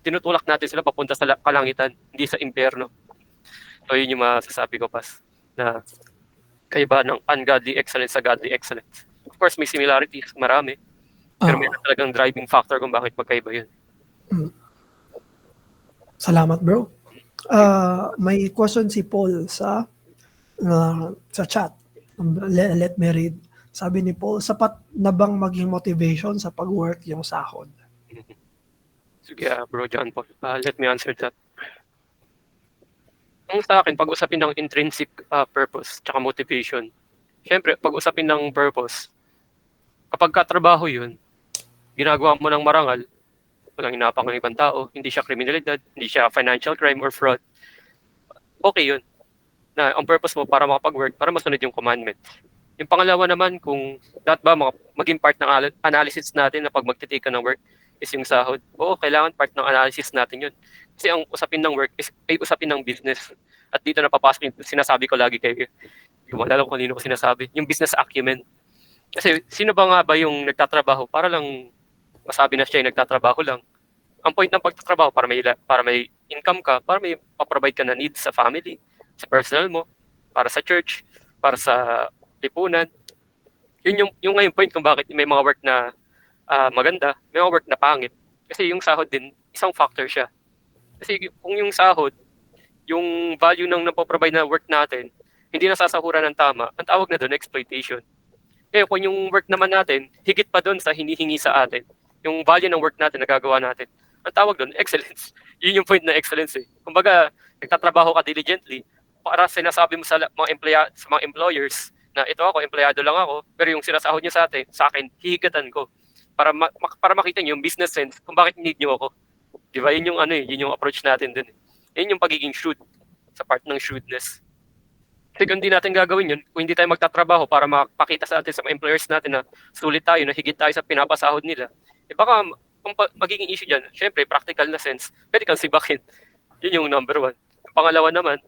S1: tinutulak natin sila papunta sa kalangitan, hindi sa impyerno. So yun yung masasabi ko, Pas, na kaiba ng ungodly excellence sa godly excellence. Of course, may similarities, marami. Pero may talagang driving factor kung bakit magkaiba yun.
S2: Salamat, bro. May question si Paul sa chat. Let me read. Sabi ni Paul, sapat na bang maging motivation sa pag-work yung sahod?
S1: Sige, bro John Paul. Let me answer that. Ang sa akin, pag-usapin ng intrinsic purpose tsaka motivation. Siyempre, pag-usapin ng purpose, kapag katrabaho yun, ginagawa mo ng marangal, walang inapang ng ibang tao, hindi siya kriminalidad, hindi siya financial crime or fraud, okay yun. Na ang purpose mo para makapag-work, para masunod yung commandment. Yung pangalawa naman, kung dapat ba maging part ng analysis natin na pag magtitake ka ng work is yung sahod, oo, kailangan part ng analysis natin yun. Kasi ang usapin ng work ay usapin ng business. At dito napapasok yung sinasabi ko lagi kayo. Yung wala lang kung kanino ko sinasabi. Yung business acumen. Kasi sino ba yung nagtatrabaho para lang masabi na siya yung nagtatrabaho lang. Ang point ng pagtatrabaho para may income ka, para may pa-provide ka na needs sa family, sa personal mo, para sa church, para sa lipunan. Yun yung ngayon point kung bakit may mga work na maganda, may mga work na pangit. Kasi yung sahod din, isang factor siya. Kasi kung yung sahod, yung value ng napoprovide na work natin, hindi nasasahuran ng tama, ang tawag na doon, exploitation. Kaya kung yung work naman natin, higit pa doon sa hinihingi sa atin, yung value ng work natin, nagagawa natin, ang tawag doon, excellence. Yun yung point na excellence eh. Kumbaga, nagtatrabaho ka diligently, para sinasabi mo sa mga employers, na ito ako, empleyado lang ako, pero yung sinasahod niyo sa akin, hihigatan ko. Para makita niyo yung business sense kung bakit need niyo ako. Di ba? Yun yung approach natin dun. Yun yung pagiging shrewd sa part ng shrewdness. Kasi kung hindi natin gagawin yun, kung hindi tayo magtatrabaho para makapakita sa atin sa mga employers natin na sulit tayo, na higit tayo sa pinapasahod nila, baka kung magiging issue dyan, syempre, practical na sense, pwede kang sibakin. Yun yung number one. Pangalawa naman,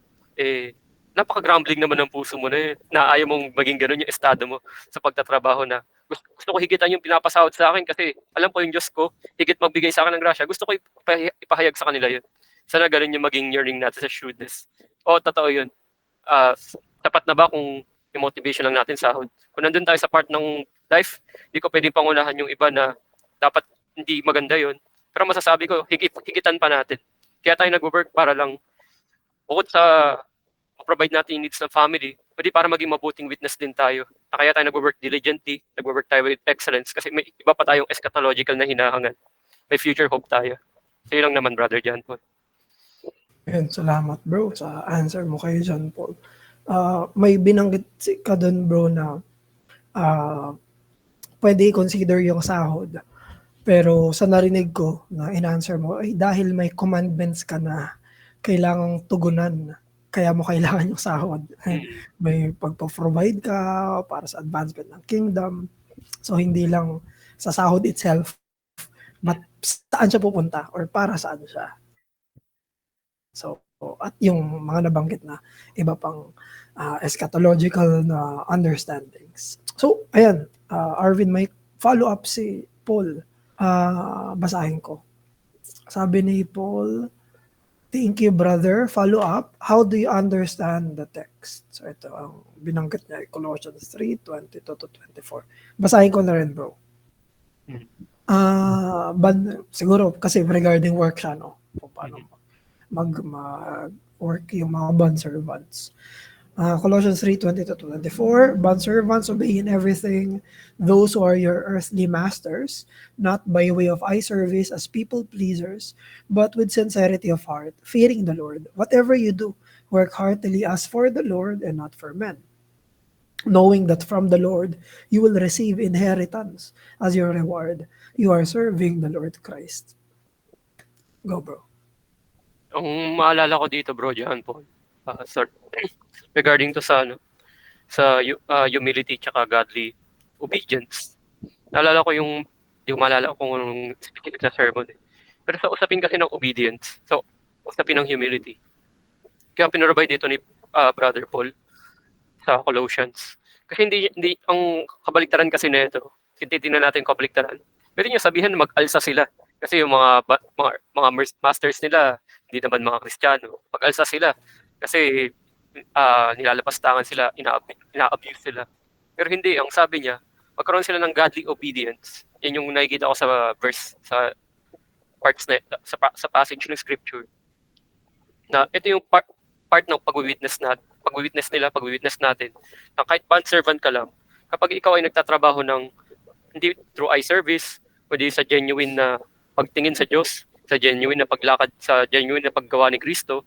S1: napaka-grumbling naman ng puso mo na yun, na ayaw mong maging ganun yung estado mo sa pagtatrabaho na gusto ko higitan yung pinapasahod sa akin kasi alam ko yung Diyos ko, higit magbigay sa akin ng grasya. Gusto ko ipahayag sa kanila yun. Sana ganun yung maging yearning natin sa shrewdness. O, totoo yun. Sapat na ba kung yung motivation lang natin sahod? Kung nandun tayo sa part ng life, hindi ko pwedeng pangunahan yung iba na dapat hindi maganda yun. Pero masasabi ko, higitan pa natin. Kaya tayo nag-work para lang, bukod sa provide natin yung needs ng family, pwede para maging mabuting witness din tayo. Kaya tayo nag-work diligently, nag-work tayo with excellence, kasi may iba pa tayong eschatological na hinahangan. May future hope tayo. So yun lang naman, Brother John Paul.
S2: Ayun, salamat bro sa answer mo kay John Paul. May binanggit ka dun bro na pwede i-consider yung sahod. Pero sa narinig ko na in-answer mo, ay dahil may commandments ka na kailangang tugunan, kaya mo kailangan yung sahod. May pagpo-provide ka para sa advancement ng kingdom. So hindi lang sa sahod itself, but saan siya pupunta or para saan siya. So, at yung mga nabanggit na iba pang eschatological na understandings. So, ayan, Arvin, may follow-up si Paul. Basahin ko. Sabi ni Paul, thank you, brother. Follow up. How do you understand the text? So, ito ang binanggit niya, Colossians 3:22-24. Basahin ko na rin, bro. Siguro, kasi regarding work siya, no? Kung paano mag-work yung mga bond servants. Colossians 3:22-24, bond servants, obey in everything those who are your earthly masters, not by way of eye service as people pleasers, but with sincerity of heart, fearing the Lord. Whatever you do, work heartily as for the Lord and not for men, knowing that from the Lord you will receive inheritance as your reward. You are serving the Lord Christ. Go, bro.
S1: Ang maalala ko dito, bro, John Paul, regarding to sa humility tsaka godly obedience. Naalala ko yung maalala ko kung specific na sermon. Pero sa usapin kasi ng obedience, so usapin ng humility. Kaya pinrovide dito ni Brother Paul sa Colossians. Kasi hindi ang kabaliktaran kasi nito. Titingnan natin yung kabaliktaran. Pwede niyo sabihin mag-alsa sila. Kasi yung mga masters nila, hindi naman mga Kristiyano. Mag-alsa sila. Kasi nilalapastangan sila, ina-abuse sila. Pero hindi, ang sabi niya, magkaroon sila ng godly obedience. Yan yung nakikita ko sa verse, sa parts na, sa passage ng scripture. Na ito yung part ng pag-witness natin. Na kahit bond servant ka lang, kapag ikaw ay nagtatrabaho ng hindi through eye service, kundi sa genuine na pagtingin sa Diyos, sa genuine na paglakad, sa genuine na paggawa ni Kristo,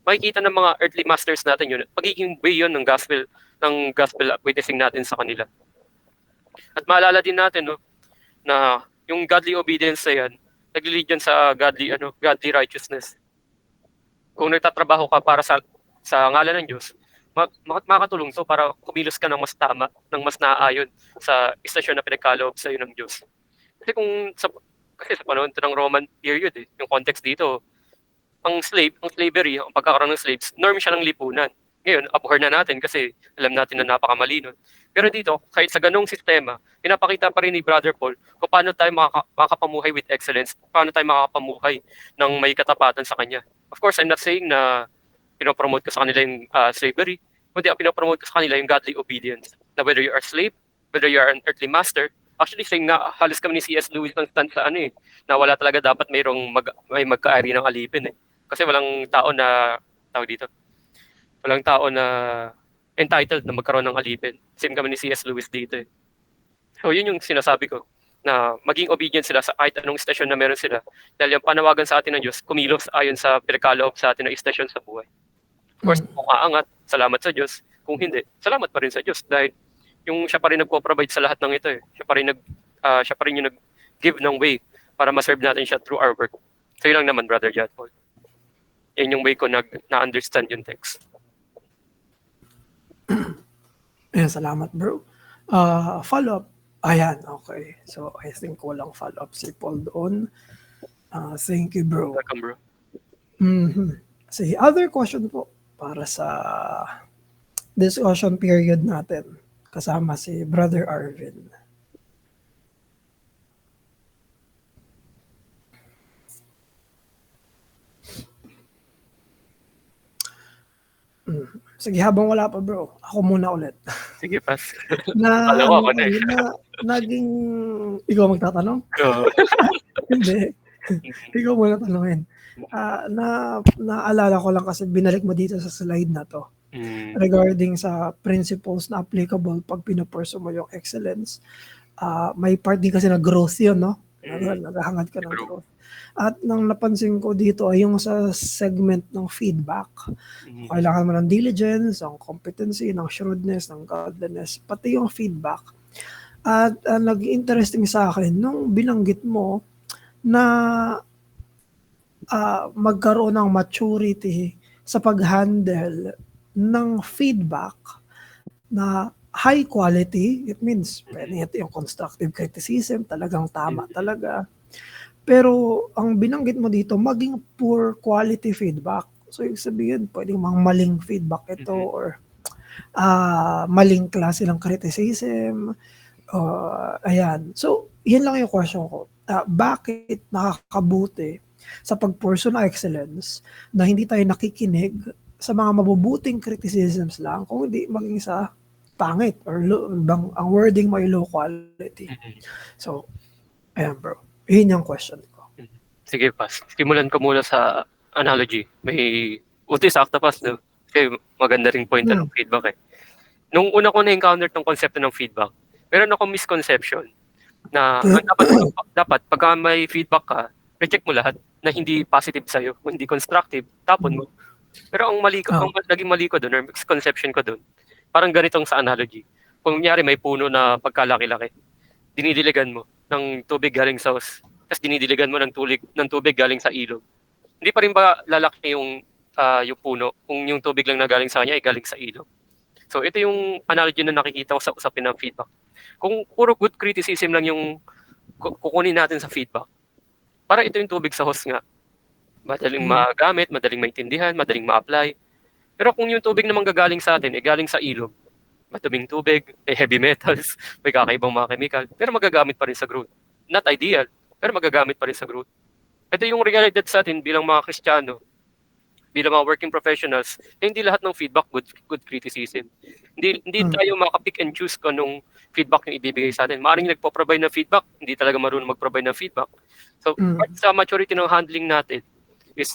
S1: makikita ng mga earthly masters natin yun. Pagiging way yun ng gospel witnessing natin sa kanila. At maalala din natin na yung godly obedience na yan, nag-lead yan sa godly righteousness. Kung nagtatrabaho ka para sa ngalan ng Diyos, makakatulong to para kumilos ka ng mas tama, ng mas naaayon sa istasyon na pinagkaloob sa iyo ng Diyos. Kasi kasi sa panahon ng Roman period, yung context dito, ang slavery, ang pagkakaroon ng slaves, norm siya ng lipunan. Ngayon, abhor na natin kasi alam natin na napakamali nun. Pero dito, kahit sa ganong sistema, pinapakita pa rin ni Brother Paul kung paano tayo makakapamuhay with excellence, paano tayo makakapamuhay ng may katapatan sa kanya. Of course, I'm not saying na pinopromote ko sa kanila yung slavery, kundi ang pinopromote ko sa kanila yung godly obedience. Na whether you are a slave, whether you are an earthly master, actually saying na halos kami ni C.S. Lewis ng stand sa na wala talaga dapat may magkaari ng alipin Kasi walang tao na entitled na magkaroon ng alipin. Same kami ni C.S. Lewis dito So yun yung sinasabi ko, na maging obedient sila sa kahit anong istasyon na meron sila. Dahil yung panawagan sa atin ng Diyos, kumilos ayon sa pinagkaloob sa atin ng istasyon sa buhay. Of course, kung aangat, salamat sa Diyos. Kung hindi, salamat pa rin sa Diyos. Dahil yung siya pa rin nagpo-provide sa lahat ng ito Siya pa rin yung nag-give ng way para ma-serve natin siya through our work. So yun lang naman, Brother John Paul. Yan yung way ko na-understand yung text.
S2: Ayan, salamat bro. Follow-up. Ayan, okay. So, I think walang follow-up si Paul doon. Thank you, bro.
S1: Welcome, bro.
S2: Other question po para sa discussion period natin kasama si Brother Arvin. Sige, habang wala pa bro, ako muna ulit.
S1: Sige, Pas.
S2: Na,
S1: Alam ko ako na eh.
S2: naging, ikaw magtatanong?
S1: Oo.
S2: Hindi. Ikaw muna tanongin. Naalala ko lang kasi binalik mo dito sa slide na to regarding sa principles na applicable pag pinapurso mo yung excellence. May part din kasi na growth yun, no? Naghahangad ka ng growth. At nang napansin ko dito ay yung sa segment ng feedback. Kailangan mo ng diligence, ng competency, ng shrewdness, ng godliness, pati yung feedback. At nag-interesting sa akin nung binanggit mo na magkaroon ng maturity sa pag-handle ng feedback na high quality. It means ito yung constructive criticism, talagang tama talaga. Pero ang binanggit mo dito, maging poor quality feedback. So ibig sabihin, pwedeng mga maling feedback ito or maling klase ng criticism. Ayan. So, yan lang yung question ko. Bakit nakakabuti sa pagpurso ng excellence na hindi tayo nakikinig sa mga mabubuting criticisms lang, kung hindi maging sa pangit or ang wording mo ay low quality. So, ayan bro. Yun yung question ko.
S1: Sige, Pas. Simulan ko muna sa analogy. May sakta, Pas, no? Kasi maganda ring point ng feedback eh. Nung una ko na-encounter tong konsepto ng feedback, meron akong misconception na dapat pagka may feedback ka, reject mo lahat na hindi positive sa'yo, kung hindi constructive, tapon mo. Pero ang naging mali ko doon, or misconception ko doon, parang ganitong sa analogy. Kung nangyari may puno na pagkalaki-laki, dinidiligan mo ng tubig galing sa hose, tapos dinidiligan mo ng tubig galing sa ilog. Hindi pa rin ba lalaki yung puno kung yung tubig lang na galing sa kanya ay galing sa ilog? So ito yung analogy na nakikita ko sa usapin ng feedback. Kung puro good criticism lang yung kukunin natin sa feedback, para ito yung tubig sa hose nga. Madaling magamit, madaling maintindihan, madaling ma-apply. Pero kung yung tubig naman gagaling sa atin, galing sa ilog, matubing tubig, may heavy metals, may kakaibang mga chemical, pero magagamit pa rin sa growth. Not ideal, pero magagamit pa rin sa growth. Ito yung realidad sa atin bilang mga Kristiyano, bilang mga working professionals, hindi lahat ng feedback good criticism. Hindi tayo maka-pick and choose kung anong feedback yung ibibigay sa atin. Maaaring nagpo-provide ng feedback, hindi talaga marunong mag-provide ng feedback. So, part sa maturity ng handling natin is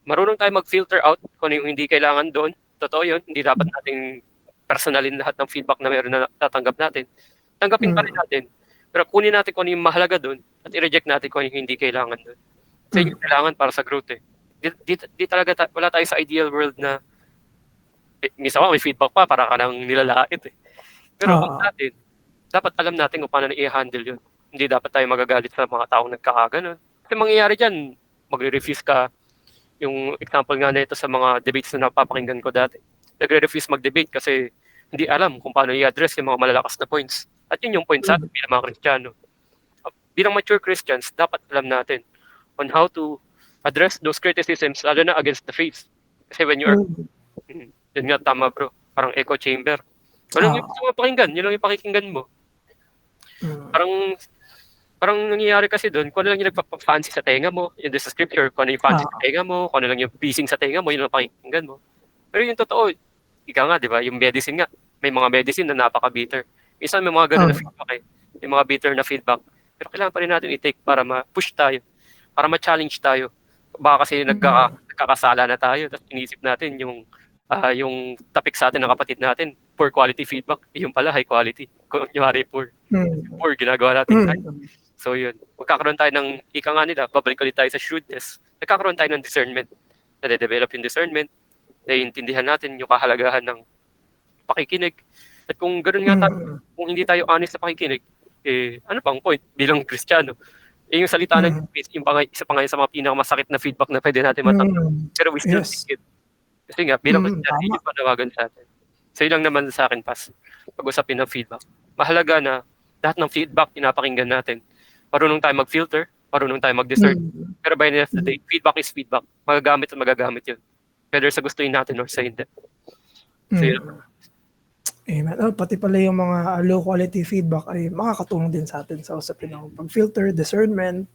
S1: marunong tayo mag-filter out kung ano yung hindi kailangan doon. Totoo yun, hindi dapat nating personalin lahat ng feedback na meron na tatanggap natin. Tanggapin pa rin natin. Pero kunin natin kung ano yung mahalaga doon at i-reject natin kung ano yung hindi kailangan doon. Kasi yung kailangan para sa growth eh. Di talaga wala tayo sa ideal world na minsan may feedback pa para ka nang nilalait eh. Pero natin, dapat alam natin kung paano i-handle yun. Hindi dapat tayo magagalit sa mga taong nagkakaganon. Kasi mangyayari dyan, magre-refuse ka. Yung example nga nito sa mga debates na napapakinggan ko dati. Nagre-refuse mag-debate kasi hindi alam kung paano i-address yung mga malalakas na points. At yun yung point sa atin bilang mga Kristiyano. Bilang mature Christians, dapat alam natin on how to address those criticisms, lalo na against the faith. Kasi when you're, yun nga tama bro, parang echo chamber. Walang yung gusto mo pakinggan, yun lang yung pakikinggan mo. Parang nangyayari kasi doon, kung ano lang yung nagpa-fancy sa tenga mo, yun sa scripture, kung ano yung fancy sa tenga mo, kung ano lang yung pleasing sa tenga mo, yun lang pakikinggan mo. Pero yung totoo, ika nga, di ba, yung medicine nga, may mga medicine na napaka-bitter. Minsan may mga ganun na feedback eh. May mga bitter na feedback. Pero kailangan pa rin natin i-take para ma-push tayo, para ma-challenge tayo. Baka kasi nagkakasala na tayo, tapos inisip natin yung topic sa atin ng kapatid natin, poor quality feedback, yung pala high quality. Kung nyari poor ginagawa natin. So yun, magkakaroon tayo ng, ika nga nila, babalik ulit tayo sa shrewdness. Nagkakaroon tayo ng discernment. Nade-develop yung discernment, naiintindihan natin yung kahalagahan ng pakikinig. At kung ganoon nga tayo, kung hindi tayo honest sa pakikinig, ano pang point bilang Kristiyano? Yung salita ng isa pa nga sa mga pinakamasakit na feedback na pwede natin matanggap. Pero we still take it. Kasi nga, bilang Kristiyano, hindi panawagan sa atin. So yun lang naman sa akin, Pas, pag-usapin ng feedback. Mahalaga na lahat ng feedback pinapakinggan natin. Marunong tayo mag-filter, marunong tayo mag-discern. Pero by the end of the day, feedback is feedback. Magagamit at magagamit yun. Whether sa gustuin natin or sa hindi. So yun.
S2: Amen. Pati pala yung mga low quality feedback ay makakatulong din sa atin sa usapin ng pag-filter, discernment,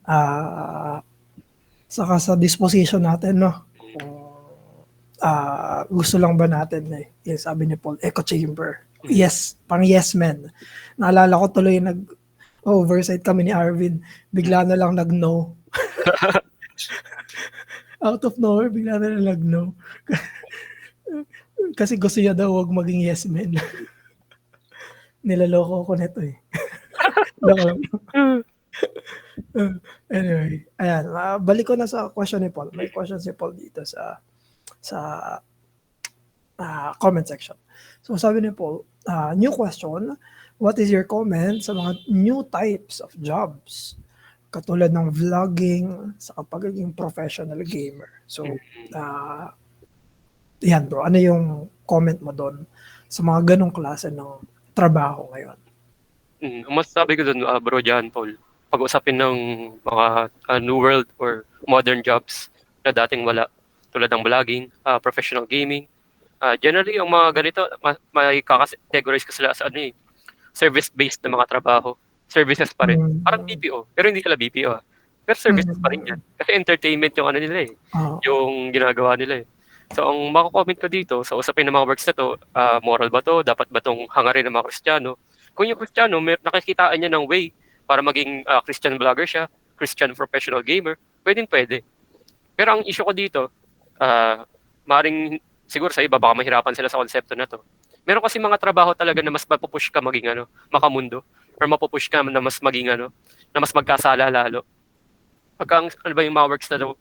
S2: ah saka sa disposition natin, no? Kung gusto lang ba natin yung sabi ni Paul, echo chamber. Yes, pang yes men. Naalala ko tuloy oversight kami ni Arvin, bigla na lang nag-no. Out of nowhere, bigla na lang nag-no. Kasi gusto niya daw wag maging yes men. Nilaloko ko nito eh. Anyway, ayan. Balik ko na sa question ni Paul. May question si Paul dito sa comment section. So sabi ni Paul, new question, what is your comment sa mga new types of jobs? Katulad ng vlogging sa pagiging professional gamer. So, yan bro, ano yung comment mo doon sa mga ganong klase ng trabaho ngayon?
S1: Masasabi ko doon, bro John Paul, pag-usapin ng mga new world or modern jobs na dating wala, tulad ng vlogging, professional gaming. Generally, yung mga ganito, may kakategorize ko sila sa service-based na mga trabaho. Services pa rin. Parang BPO, pero hindi sila BPO. Pero services pa rin yan. Kasi entertainment yung nila eh. Yung ginagawa nila eh. So, ang mako-comment ko dito sa usapin ng mga works na to, moral ba to? Dapat ba tong hangarin ng mga Kristiyano? Kung yung Kristiyano, nakikitaan niya ng way para maging Christian vlogger siya, Christian professional gamer, pwede. Pero ang issue ko dito, maring siguro sa iba, baka mahirapan sila sa konsepto na to. Meron kasi mga trabaho talaga na mas mapupush ka maging makamundo, or mapupush ka na mas maging na mas magkasala lalo. Ano ba yung mga works na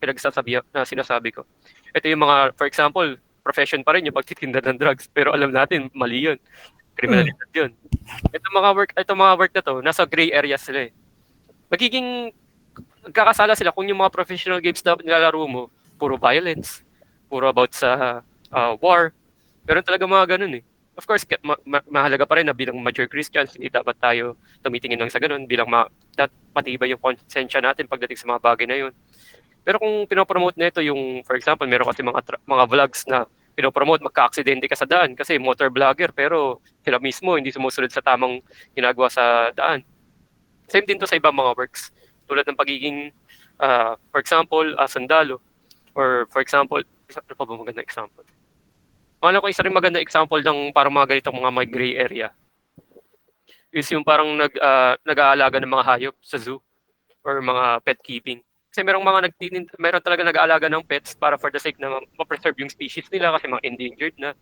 S1: sinasabi ko? Ito yung mga, for example, profession pa rin yung pagtitinda ng drugs, pero alam natin, mali yun. Kriminalidad yun. Ito mga work na to, nasa gray area sila eh. Nagkakasala sila kung yung mga professional games na nilalaro mo, puro violence, puro about sa war. Pero talaga mga ganun eh. Of course, mahalaga pa rin na bilang mature Christians, hindi dapat tayo tumitingin lang sa ganun, bilang matibay yung konsensya natin pagdating sa mga bagay na yun. Pero kung pinopromote na ito yung, for example, meron kasi mga vlogs na pinopromote, magka-aksidente ka sa daan kasi motor vlogger, pero sila mismo hindi sumusunod sa tamang ginagawa sa daan. Same din to sa ibang mga works. Tulad ng pagiging, for example, sundalo. Or for example, ano pa ba maganda example? Ano ko isa rin maganda example ng parang mga ganitong mga may gray area is yung parang nag-aalaga ng mga hayop sa zoo or mga pet keeping. Kasi meron talaga nag-aalaga ng pets para for the sake na ma-preserve yung species nila kasi mga endangered na.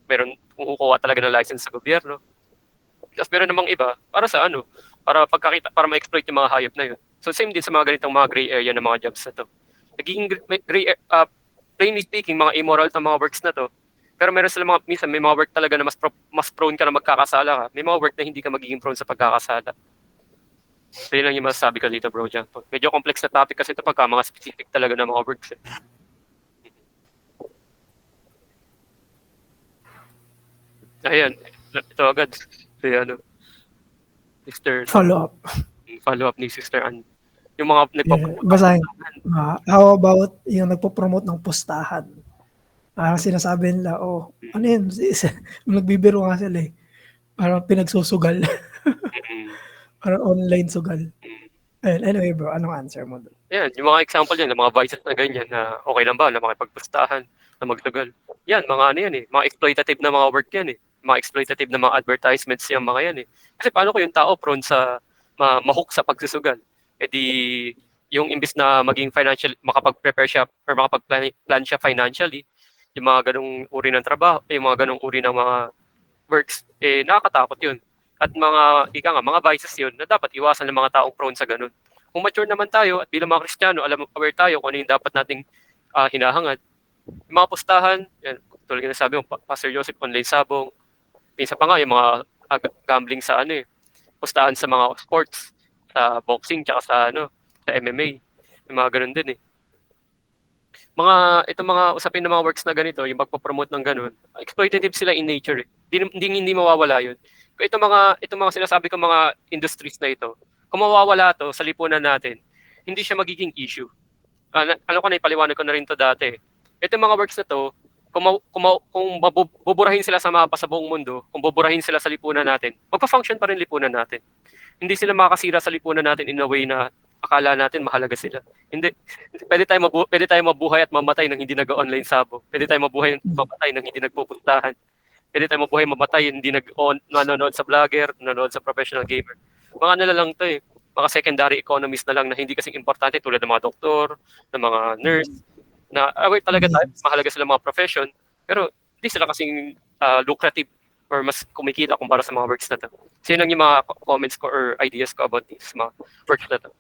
S1: Meron kukuha talaga ng license sa gobyerno. Tapos meron namang iba para sa para ma-exploit yung mga hayop na yun. So same din sa mga ganitong mga gray area ng mga jobs na to. Nagiging plainly speaking, mga immoral na mga works na to. Pero meron sila minsan may mga work talaga na mas prone ka na magkakasala ka. May mga work na hindi ka magiging prone sa pagkakasala. So yun lang yung masasabi ko dito, bro, John. Medyo complex na topic kasi ito pagka mga specific talaga na mga works. Ayan, ito agad. So Sister follow-up ni Sister Ann. Yung mga nagpo-promote.
S2: Basahin. How about yung nagpo-promote ng pustahan? Sinasabi nila, ano yun? Nagbibiro nga sila eh. Parang pinagsusugal. Parang online sugal. Anyway bro, anong answer mo doon?
S1: Yan, yung mga example yan, mga vices na ganyan na okay lang ba na makipagpustahan, na magsugal. Yan, yan eh. Mga exploitative na mga work yan eh. Mga exploitative na mga advertisements yan, mga yan eh. Kasi paano ko yung tao prone sa mahook sa pagsusugal? Eh di, yung imbis na maging financial, makapag-prepare siya or makapag-plan siya financially, yung mga ganong uri ng trabaho, yung mga ganong uri ng mga works, nakakatakot yun. At mga vices yun na dapat iwasan ng mga taong prone sa ganun. Kung mature naman tayo at bilang mga Kristiyano, aware tayo kung ano yung dapat nating hinahangad. Yung mga pustahan, yan, tulad na sabi mo, Pastor Joseph, online sabong, pinsa pa nga yung mga gambling sa pustahan sa mga sports, sa boxing, tsaka sa MMA. Yung mga ganun din eh. Itong mga usapin ng mga works na ganito, yung pagpapromote ng ganun, exploitative sila in nature eh. Hindi mawawala yun. Itong mga sinasabi ko mga industries na ito, kung mawawala to sa lipunan natin, hindi siya magiging issue. Ipaliwanag ko na rin to dati. Itong mga works na to, kung buburahin sila sa mapa sa buong mundo, kung buburahin sila sa lipunan natin, magpa-function pa rin lipunan natin. Hindi sila makakasira sa lipunan natin in a way na akala natin mahalaga sila. Hindi. Pwede tayo mabuhay at mamatay nang hindi nag-online sabo. Pwede tayo mabuhay at mamatay nang hindi nagpupuntahan. Pwede tayo mabuhay mamatay hindi nanonood sa vlogger, nanonood sa professional gamer. Mga ano na lang to eh. Mga secondary economists na lang na hindi kasing importante tulad ng mga doktor, ng mga nurse, na aware talaga tayo, mahalaga sila mga profession, pero hindi sila kasing lucrative or mas kumikita kumpara sa mga works na to. So yun lang yung mga comments ko or ideas ko about these mga works na to.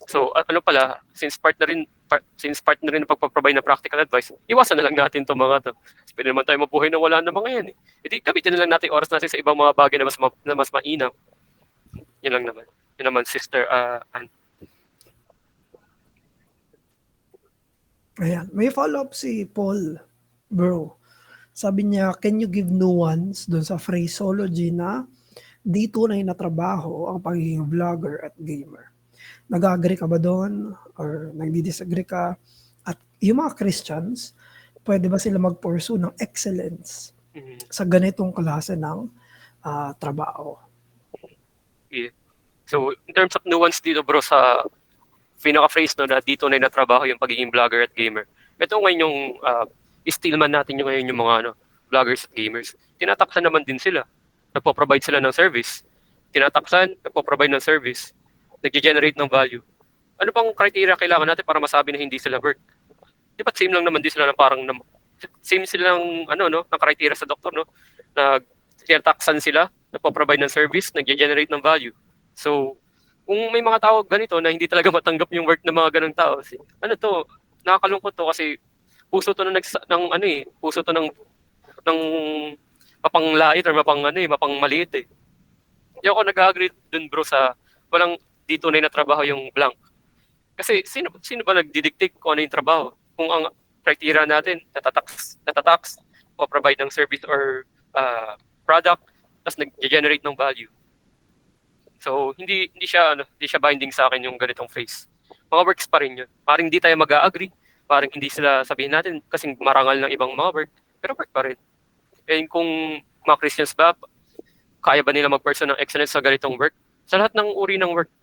S1: So ano pala, since part na rin ng pagpaprovide ng practical advice, iwasan na lang natin itong mga to. Pwede naman tayo mabuhay na wala na mga yan eh. Hindi, gamitin na lang natin oras natin sa ibang mga bagay na mas mainam. Yun lang naman. Yun naman, Sister Anne.
S2: Ayan. May follow-up si Paul, bro. Sabi niya, can you give nuance dun sa phraseology na di tunay na trabaho ang pagiging vlogger at gamer? Nag-agree ka ba doon? Or nagdi-disagree ka? At yung mga Christians, pwede ba sila mag-pursue ng excellence sa ganitong klase ng trabaho?
S1: Yeah. So, in terms of nuance dito bro sa pinaka-phrase no, na dito na trabaho yung pagiging vlogger at gamer. Ito ngayon yung stillman natin yung ngayon yung mga vloggers at gamers. Tinataksan naman din sila. Nagpo-provide sila ng service. Tinataksan, nagpo-provide ng service. Nag-generate ng value. Ano pang criteria kailangan natin para masabi na hindi sila work? Di ba same lang naman din sila na parang same sila ng ng criteria sa doktor no? Na tinataksan sila, nagpo-provide ng service, nag-generate ng value. So, kung may mga tao ganito na hindi talaga matanggap yung work ng mga ganung tao, nakakalungkot to kasi puso to puso to ng mapanglait or mapangmaliit eh. Hindi ako nag-agree dun bro sa walang dito na trabaho yung blank. Kasi sino ba nagdidictate kung ano yung trabaho? Kung ang criteria natin natatax o provide ng service or product tapos nag-generate ng value. So, hindi siya binding sa akin yung ganitong phrase. Mga works pa rin yun. Parang hindi tayo mag-agree, parang hindi sila sabihin natin kasing marangal ng ibang mga work, pero work pa rin. And kung mga Christians ba, kaya ba nila mag-pursue ng excellence sa ganitong work? Sa lahat ng uri ng work,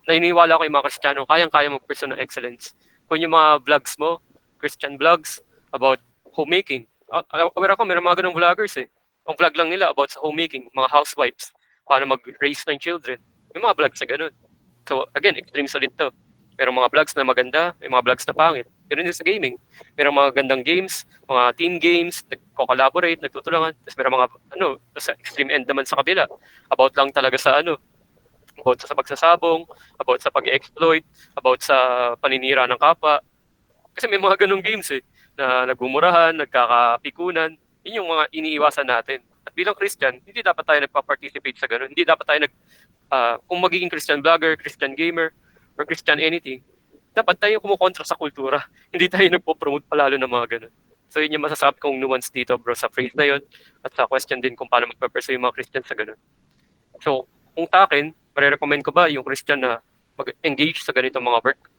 S1: naniniwala ko yung mga Kristiyano, kayang-kaya mag-pursue ng excellence. Kung yung mga vlogs mo, Christian vlogs about homemaking, aware ako, meron mga ganong vloggers eh. Ang vlog lang nila about sa homemaking, mga housewives, paano mag-raise ng children. May mga vlogs na ganun. So, again, extreme solid to. Merong mga vlogs na maganda, may mga vlogs na pangit. Ganun din sa gaming. Merong mga gandang games, mga team games, nagko-collaborate, nagtutulungan. Tapos merong mga, sa extreme end naman sa kabila. About lang talaga sa about sa pagsasabong, about sa pag-exploit, about sa paninira ng kapwa. Kasi may mga ganung games eh, na nagmumurahan, nagkakapikunan. Yun yung mga iniiwasan natin. At bilang Christian, hindi dapat tayo nagpa-participate sa ganun. Hindi dapat tayo kung magiging Christian vlogger, Christian gamer, or Christian anything, dapat tayo kumukontra sa kultura. Hindi tayo nagpo-promote palalo ng mga ganun. So yun yung masasabi kong nuance dito bro sa phrase na yun at sa question din kung paano magpa-pursue yung mga Christian sa ganun. So kung sa akin, marirecommend ko ba yung Christian na mag-engage sa ganitong mga work?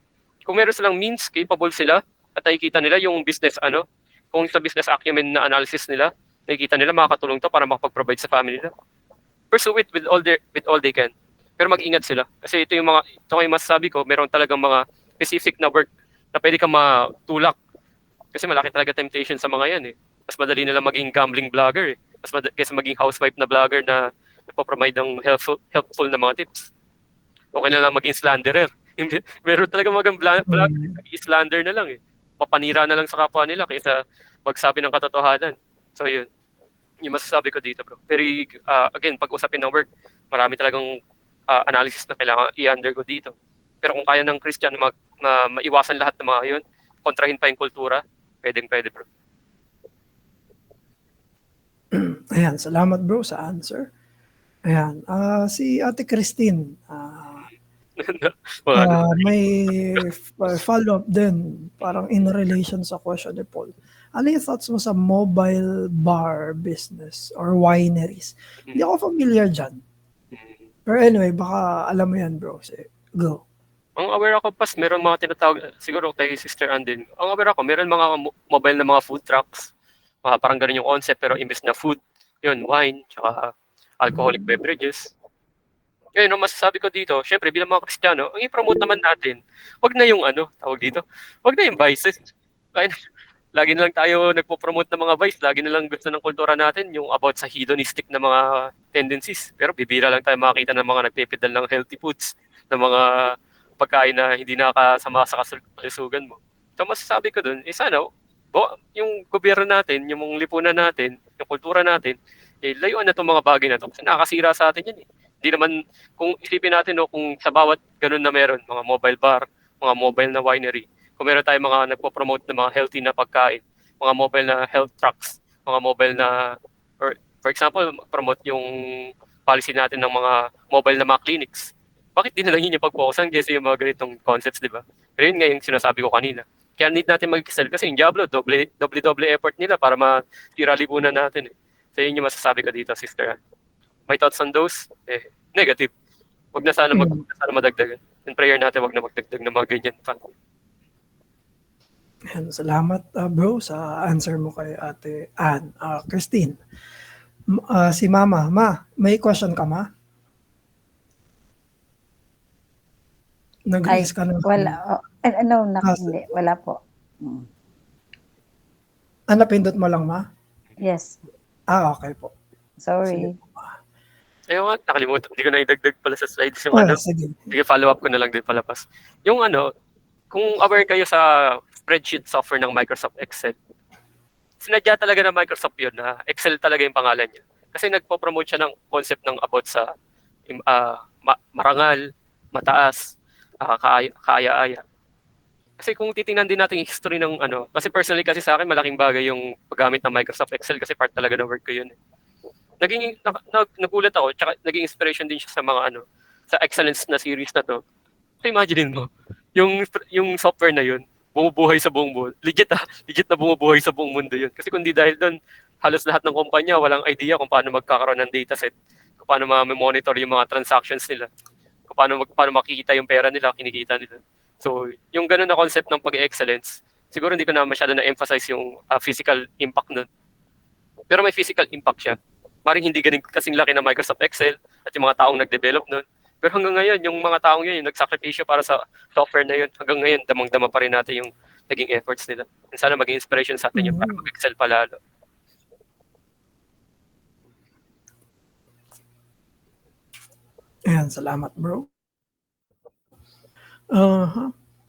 S1: Kung meron silang means, capable sila at nakikita nila yung business kung sa business acumen na analysis nila, nakikita nila makakatulong to para makapag-provide sa family nila. Pursue it with all they can. Pero mag-ingat sila. Kasi ito yung masasabi ko, meron talagang mga specific na work na pwede kang matulak. Kasi malaki talaga temptation sa mga yan eh. Mas madali nila maging gambling vlogger eh. Kaysa maging housewife na vlogger na nagpo-provide ng helpful na mga tips. Okay na lang maging slanderer. Meron talaga maging vlogger, slander na lang eh. Papanira na lang sa kapwa nila kaysa magsabi ng katotohanan. So yun. Yung masasabi ko dito bro. Pero again, pag usapin ng work, marami talagang analysis na kailangan i-undergo dito. Pero kung kaya ng Christian maiwasan lahat ng mga yun, kontrahin pa yung kultura, pwede bro.
S2: Ayan, salamat bro sa answer. Ayan, si Ate Christine, may follow-up din, parang in relation sa question ni Paul. Ano yung thoughts mo sa mobile bar business or wineries? Hindi ako familiar dyan. Pero anyway, baka alam mo yan bro. So, go.
S1: Ang aware ako, meron mga tinatawag, siguro kay Sister Ann din, ang aware ako, meron mga mobile na mga food trucks parang ganun yung concept, pero imbes na food, yun, wine, tsaka alcoholic beverages. Ngayon, ang masasabi ko dito, syempre bilang mga Kristiyano, ang i-promote naman natin, wag na yung tawag dito, wag na yung vices. Kaya, lagi na lang tayo nagpo-promote ng mga vice, lagi na lang gusto ng kultura natin yung about sa hedonistic na mga tendencies. Pero bibira lang tayo makakita ng mga nagpipidal ng healthy foods, ng mga pagkain na hindi nakakasama sa kalusugan mo. So masasabi ko dun, sana, yung gobyerno natin, yung mga lipunan natin, yung kultura natin, layuan na itong mga bagay na ito. Kasi nakakasira sa atin yan eh. Hindi naman, kung isipin natin, kung sa bawat ganun na meron, mga mobile bar, mga mobile na winery, kung meron tayong mga nagpo-promote ng mga healthy na pagkain, mga mobile na health trucks, mga mobile na, or for example, promote yung policy natin ng mga mobile na mga clinics. Bakit di na lang yun yung pag-focusan kasi yung mga ganitong concepts, di ba? Pero yun nga yung sinasabi ko kanina. Kaya need natin mag-excel kasi yung Diablo, doble effort nila para matira lipunan natin eh. So yun yung masasabi ko dito, sister. My thoughts on those? Negative. Huwag na sana madagdagan. In prayer natin, huwag na magdagdag ng mga ganyan pa.
S2: And salamat bro sa answer mo kay Ate Ann. Christine, si Mama, may question ka ma? Nag-raise ka na.
S5: Wala. Hindi. Wala po.
S2: Napindot mo lang ma?
S5: Yes.
S2: Okay po.
S5: Sorry.
S1: Ayun nga, nakalimutan. Hindi ko na idagdag pala sa slides yung
S2: Sige.
S1: Sige, follow up ko na lang din palapas. Yung kung aware kayo sa spreadsheet software ng Microsoft Excel, sinadya talaga ng Microsoft yun na Excel talaga yung pangalan niya. Kasi nagpo-promote siya ng concept ng about sa marangal, mataas, kaaya-aya. Kasi kung titingnan din natin yung history ng kasi personally kasi sa akin malaking bagay yung paggamit ng Microsoft Excel kasi part talaga ng work ko yun. Nagulat ako, tsaka naging inspiration din siya sa mga sa excellence na series na to. So imagine mo, yung software na yun, bumubuhay sa buong mundo. Legit na bumubuhay sa buong mundo yun. Kasi kung di dahil doon, halos lahat ng kumpanya walang idea kung paano magkakaroon ng dataset, kung paano ma-monitor yung mga transactions nila, kung paano makikita yung pera nila, kinikita nila. So, yung ganun na concept ng pag-excellence, siguro hindi ko na masyado na-emphasize yung physical impact nun. Pero may physical impact siya. Maring hindi ganun kasing laki ng Microsoft Excel at yung mga taong nag-develop nun. Pero hanggang ngayon, yung mga taong yun, yung nagsakripisyo para sa software na yun, hanggang ngayon, damang-dama pa rin natin yung naging efforts nila. And sana maging inspiration sa atin yung para mag-excel palalo.
S2: Ayan, salamat bro.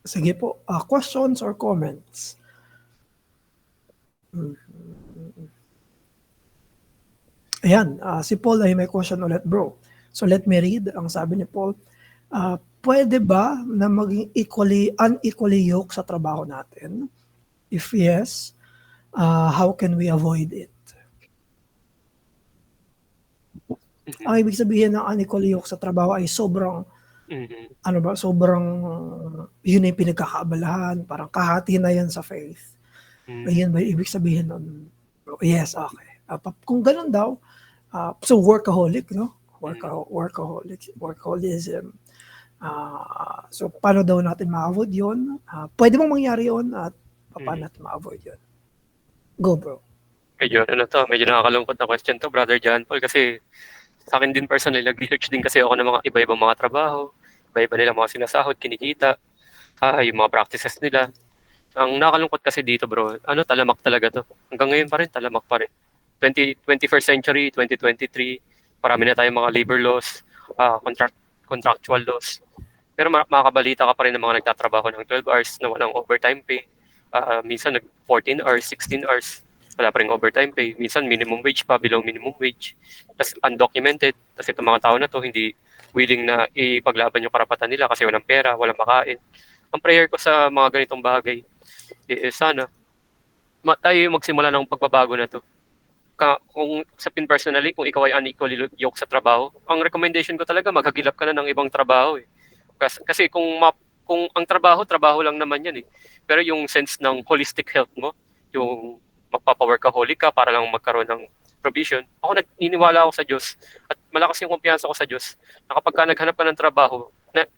S2: Sige po, questions or comments? Ayan, si Paul ay may question ulit bro. So let me read. Ang sabi ni Paul, pwede ba na maging unequally yoked sa trabaho natin? If yes, how can we avoid it? Ang ibig sabihin ng unequally yoked sa trabaho ay sobrang yun yung pinagkakaabalahan, parang kahati na yan sa faith. Ayun ba yung ibig sabihin nun? Yes, okay. Kung ganun daw, so workaholic, no? Workaholism. So paano daw natin ma-avoid yun? Pwede mong mangyari yun at paano natin ma-avoid yun? Go bro.
S1: Medyo nakakalungkot na question to, Brother John Paul, kasi sa akin din personally, nag-research din kasi ako ng mga iba-ibang mga trabaho, iba-iba nila mga sinasahod, kinikita, yung mga practices nila. Ang nakalungkot kasi dito bro, talamak talaga to. Hanggang ngayon pa rin, talamak pa rin. 21st century, 2023, marami na tayong mga labor laws, contractual laws. Pero makakabalita ka pa rin ng mga nagtatrabaho ng 12 hours na walang overtime pay. Minsan 14 hours, 16 hours, wala pa rin overtime pay. Minsan minimum wage pa, below minimum wage. Tapos undocumented. Tapos itong mga tao na to hindi willing na ipaglaban yung karapatan nila kasi walang pera, walang makain. Ang prayer ko sa mga ganitong bagay, sana tayo magsimula ng pagbabago na to. Kung sa personally, kung ikaw ay unequally yoked sa trabaho, ang recommendation ko talaga maghagilap ka na ng ibang trabaho eh. Kasi kung ang trabaho lang naman yan eh. Pero yung sense ng holistic health mo, yung magpapa-workaholic ka para lang magkaroon ng provision. Ako naniniwala ako sa Diyos at malakas yung kumpiyansa ko sa Diyos na kapag ka naghanap ka ng trabaho,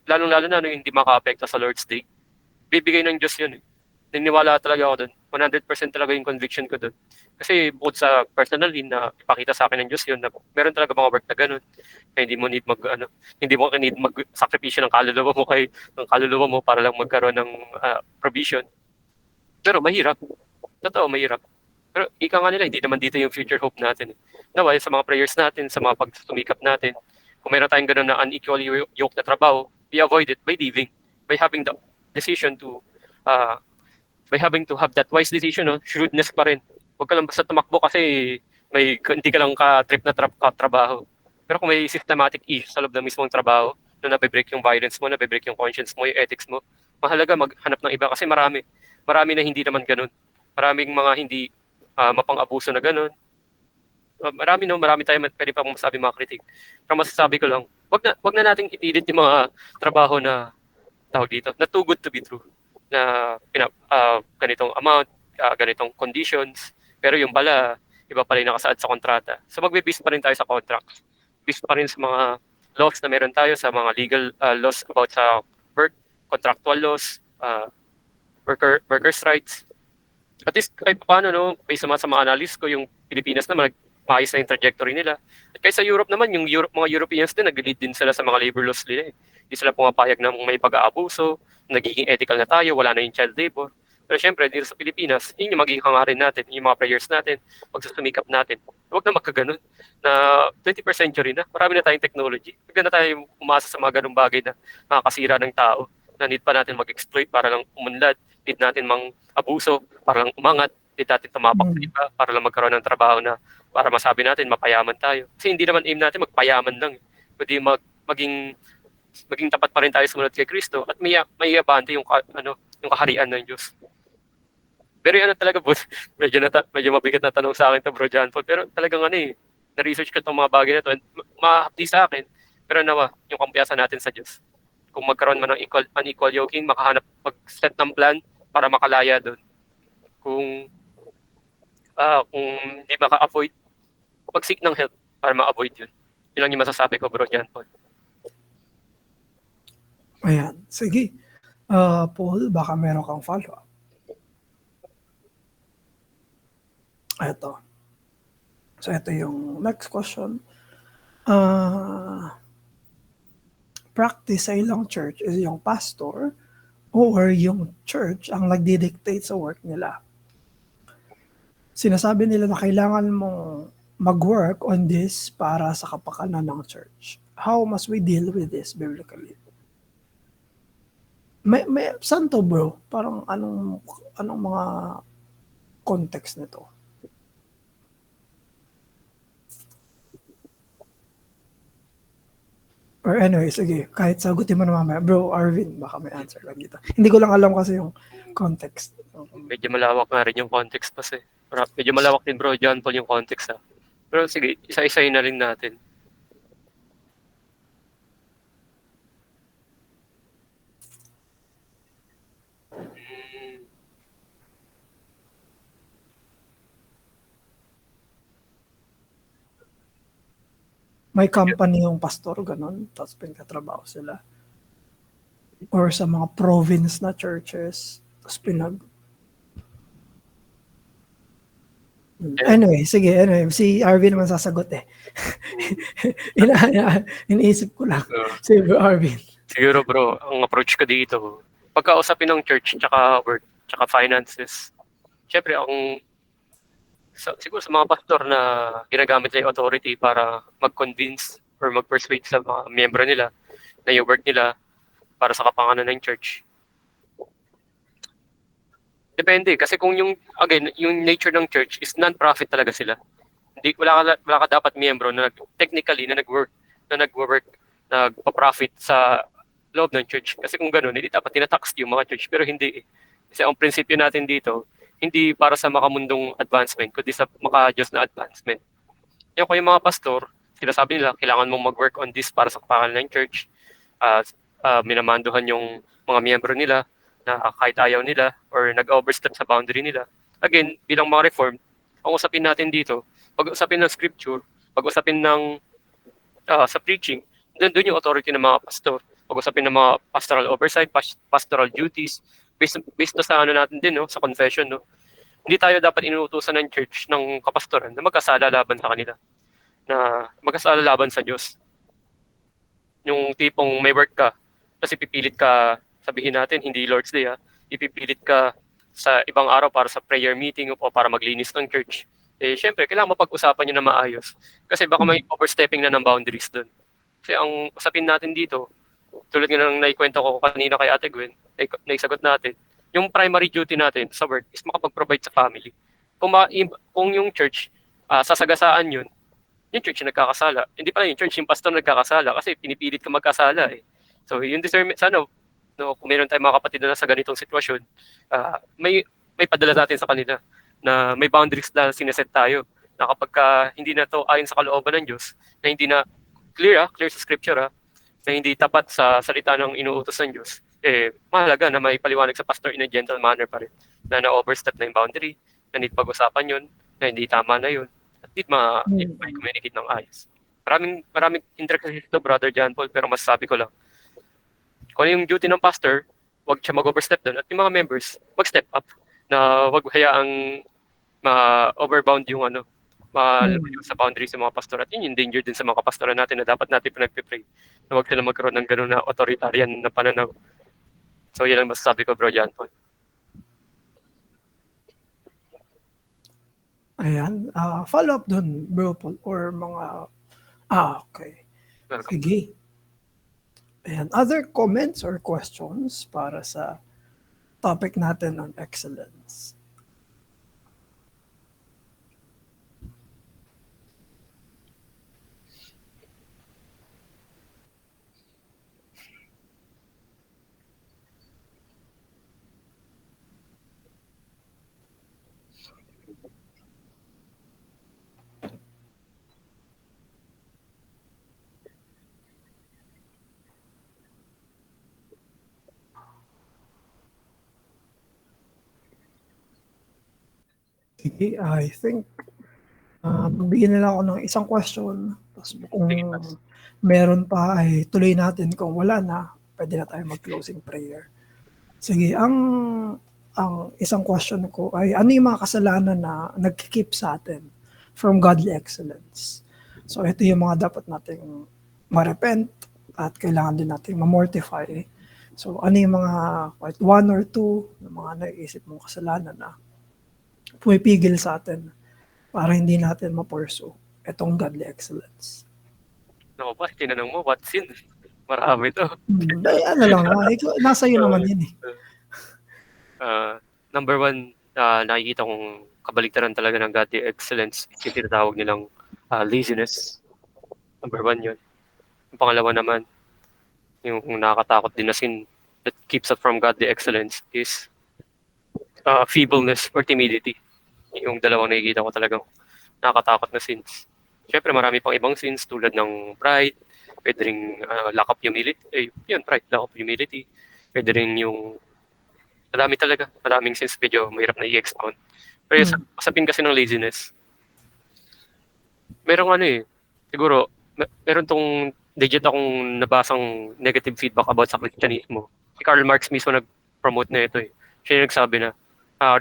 S1: lalong-lalo na hindi maka-apekto sa Lord's Day, bibigay ng Diyos yun eh. Naniniwala talaga ako doon. 100% talaga yung conviction ko doon. Kasi bukod sa personally na ipakita sa akin ng Diyos yun na meron talaga mga work na ganun. Kaya hindi mo need hindi mo need mag-sakripisyo ng kaluluwa mo para lang magkaroon ng provision. Pero mahirap. Totoo, mahirap. Pero ika nga nila, hindi naman dito yung future hope natin. Naway, sa mga prayers natin, sa mga pagsumikap natin, kung meron tayong ganun na unequal yoke na trabaho, we avoid it by living, by having the decision to, by having to have that wise decision, no? Shrewdness pa rin. Huwag ka lang basta tumakbo kasi hindi ka lang ka-trip na trabaho. Pero kung may systematic issues sa loob ng mismong trabaho, na nabe-break yung violence mo, nabe-break yung conscience mo, yung ethics mo, mahalaga maghanap ng iba kasi marami na hindi naman ganun. Maraming mga hindi mapang-abuso na ganun. Marami tayong pwede pa masabi mga kritik. Pero masasabi ko lang, wag na nating ipilit yung mga trabaho na tawag dito, na too good to be true. Na ganitong amount, ganitong conditions, pero yung pala, iba pala yung nakasaad sa kontrata. So magbe-base pa rin tayo sa contracts. Base pa rin sa mga laws na meron tayo, sa mga legal laws about sa work, contractual laws, workers' rights. At least kahit paano, no, based sa mga analysis ko, yung Pilipinas naman, maayos na yung trajectory nila. At kaya sa Europe naman, mga Europeans din, nag-lead din sila sa mga labor laws nila. Hindi sila pumapayag ng may pag-aabuso, nagiging ethical na tayo, wala na yung child labor. Pero syempre, dito sa Pilipinas, yun yung magiging hangarin natin, yung mga prayers natin, pagsusumikap natin. Huwag na magkaganon na 21st century na, marami na tayong technology. Huwag na tayo umasa sa mga ganung bagay na makakasira ng tao, na need pa natin mag-exploit para lang umunlad, need natin mang-abuso para lang umangat, need natin tumapak sa iba para lang magkaroon ng trabaho na para masabi natin mapayaman tayo. Kasi hindi naman aim natin magpayaman lang. Kundi maging tapat pa rin tayo sumunod kay Kristo at may abante yung kaharian ng Diyos. Pero ano talaga, bro, medyo mabigat na tanong sa akin to, bro John Paul. Pero talagang na-research ko itong mga bagay na to. Mahapdi sa akin, pero nawa, yung kampiyasan natin sa Diyos. Kung magkaroon man ng unequal yoking, mag-set ng plan para makalaya doon. Kung hindi maka-avoid, pag-seek ng help para ma-avoid yun. Yun lang yung masasabi ko, bro John Paul.
S2: Ayan. Sige. Paul, baka meron kang follow-up. Ito. So, ito yung next question. Practice sa ilang church is yung pastor or yung church ang nagdidictate sa work nila. Sinasabi nila na kailangan mong mag-work on this para sa kapakanan ng church. How must we deal with this biblically? May saan to, bro? Parang anong mga context nito? Or anyway, sige, kahit sagutin mo na mamaya. Bro, Arvin, baka may answer lang dito. Hindi ko lang alam kasi yung context.
S1: Medyo malawak nga rin yung context kasi. Medyo malawak din, bro John Paul, yung context. Pero sige, isa-isayin na rin natin.
S2: May company yung pastor, ganun, tapos pinagkatrabaho sila. Or sa mga province na churches, tapos Anyway, sige, si Arvin naman sasagot eh. Iniisip ko lang. Si Arvin.
S1: Siguro, bro, ang approach ko dito, pagkausapin ng church, tsaka work, tsaka finances, syempre, siguro sa mga pastor na ginagamit nila yung authority para mag-convince or mag-persuade sa mga miyembro nila na yung work nila para sa kapakanan ng church. Depende. Kasi kung yung nature ng church is non-profit talaga sila. Wala ka dapat miyembro na technically na nag-work, nagpa-profit sa loob ng church. Kasi kung gano'n, hindi dapat tinatax yung mga church. Pero hindi. Kasi ang prinsipyo natin dito, hindi para sa makamundong advancement, kundi sa maka-Diyos na advancement. Yung kung yung mga pastor, sinasabi nila, kailangan mong mag-work on this para sa kapakanan ng church. Minamanduhan yung mga miyembro nila na kahit ayaw nila or nag-overstep sa boundary nila. Again, bilang mga reform, ang usapin natin dito, pag-usapin ng scripture, pag-usapin ng sa preaching, doon yung authority ng mga pastor. Pag-usapin ng mga pastoral oversight, pastoral duties, based na sa natin din, no, sa confession, no. Hindi tayo dapat inuutusan ng church, ng kapastoran na magkasala laban sa kanila, na magkasala laban sa Diyos. Yung tipong may work ka, tapos ipipilit ka, sabihin natin, hindi Lord's Day ipipilit ka sa ibang araw para sa prayer meeting o para maglinis ng church. Syempre, kailangan mapag-usapan nyo na maayos. Kasi baka may overstepping na ng boundaries doon. Kasi ang usapin natin dito, tulad nga ng naikwento ko kanina kay Ate Gwen, naisagot natin, yung primary duty natin sa work is makapag-provide sa family. Kung yung church, sasagasaan yun, yung church yung nagkakasala. Hindi pala yung church, yung pastor nagkakasala kasi pinipilit ka magkasala eh. So yung discernment, sana, kung meron tayong mga kapatid na nasa ganitong sitwasyon, may padala natin sa kanila na may boundaries na sineset tayo na kapag hindi na to ayon sa kalooban ng Diyos, na hindi na clear sa scripture na hindi tapat sa salita ng inuutos ng Diyos, mahalaga na may paliwanag sa pastor in a gentle manner pa rin, na na-overstep na yung boundary, na need pag-usapan yun, na hindi tama na yun, at need ma-communicate ng ayos. Maraming intricacies to, Brother John Paul, pero masasabi ko lang, kung yung duty ng pastor, wag siya mag-overstep doon, at yung mga members, mag-step up, na wag hayaang ma-overbound yung sa boundaries ng mga pastor. At yun yung danger din sa mga kapastoran natin na dapat natin pinagpipray na wag sila magkaroon ng gano'n na authoritarian na pananaw. So yun ang masasabi ko, Bro John Paul.
S2: Ayan. Follow up dun, Bro Paul, or mga... okay. Sige. Ayan. Other comments or questions para sa topic natin on excellence? Sige, I think bigyan nila ako ng isang question. Tapos kung meron pa ay tuloy natin. Kung wala na, pwede na tayo mag-closing prayer. Sige, ang isang question ko ay ano yung mga kasalanan na nagkikip sa atin from godly excellence? So ito yung mga dapat nating ma-repent at kailangan din nating ma-mortify. So ano yung mga one or two na mga naiisip mong kasalanan na pumipigil sa atin para hindi natin ma-pursue itong godly excellence?
S1: Naku pa, tinanong mo, what sin? Marami to.
S2: Ano lang, nasa iyo naman yun eh.
S1: Number one, nakikita kong kabaligtaran talaga ng godly excellence, yung tinatawag nilang laziness. Number one yun. Yung pangalawa naman, yung nakakatakot din na sin that keeps us from godly excellence is feebleness or timidity. Yung dalawang nakikita ko talagang nakakatakot na sins. Siyempre, marami pang ibang sins tulad ng pride, pwede rin lack of humility, pride, lack of humility, pwede rin yung maraming sins, medyo mahirap na i-expound. Pero usapin kasi ng laziness, siguro, meron tong legit akong nabasang negative feedback about sa Christianismo. Si Karl Marx mismo nag-promote na ito eh. Siya yung nagsabi na,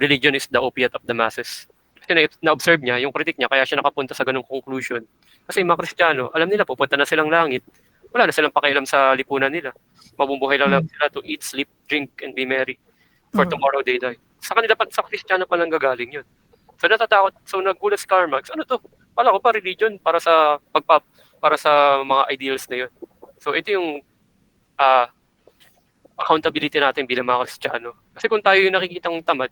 S1: religion is the opiate of the masses. Kasi na-observe niya, yung critic niya, kaya siya nakapunta sa ganung conclusion. Kasi yung mga Kristiyano, alam nila, pupunta na silang langit. Wala na silang pakialam sa lipunan nila. Mabubuhay lang sila to eat, sleep, drink, and be merry. For tomorrow they die. Sa Kristiyano pa lang gagaling yun. So natatakot, nagulat si Karl Marx, ano to? Pala ko pa religion para sa mga ideals na yun. So ito yung accountability natin bilang mga Kristiyano. Kasi kung tayo yung nakikitang tamad,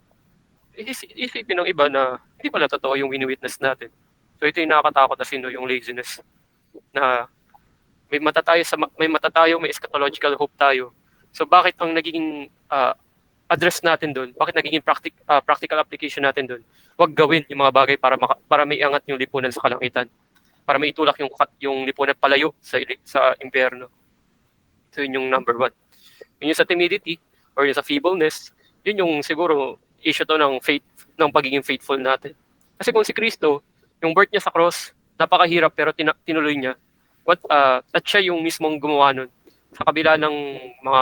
S1: isipin ng iba na hindi pala totoo yung wini-witness natin. So ito yung nakakatakot na sino, yung laziness. Na may eschatological hope tayo. So bakit ang nagiging address natin doon, bakit nagiging practical application natin doon? Huwag gawin yung mga bagay para may angat yung lipunan sa kalangitan. Para may itulak yung lipunan palayo sa impyerno. So yun yung number one. Yun yung sa timidity or yung sa feebleness, yun yung siguro issue to ng faith, ng pagiging faithful natin. Kasi kung si Kristo, yung birth niya sa cross, napakahirap pero tinuloy niya. At siya yung mismong gumawa nun. Sa kabila ng mga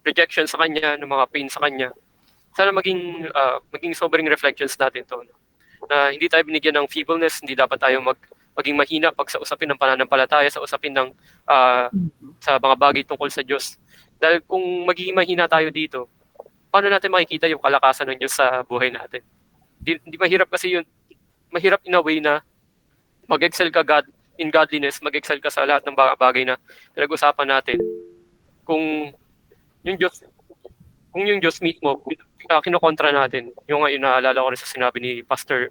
S1: rejection sa kanya, ng mga pain sa kanya, sana maging sobering reflections natin to, no? Na hindi tayo binigyan ng feebleness, hindi dapat tayo maging mahina pag sa usapin ng pananampalataya, sa usapin ng sa mga bagay tungkol sa Diyos. Dahil kung magiging mahina tayo dito, paano natin makikita yung kalakasan ng Diyos sa buhay natin? Di mahirap kasi yun. Mahirap in a way na mag-excel ka in godliness, mag-excel ka sa lahat ng bagay na pinag-usapan natin. Kung yung Diyos mismo, kinokontra natin. Yung ngayon naalala ko rin sa sinabi ni Pastor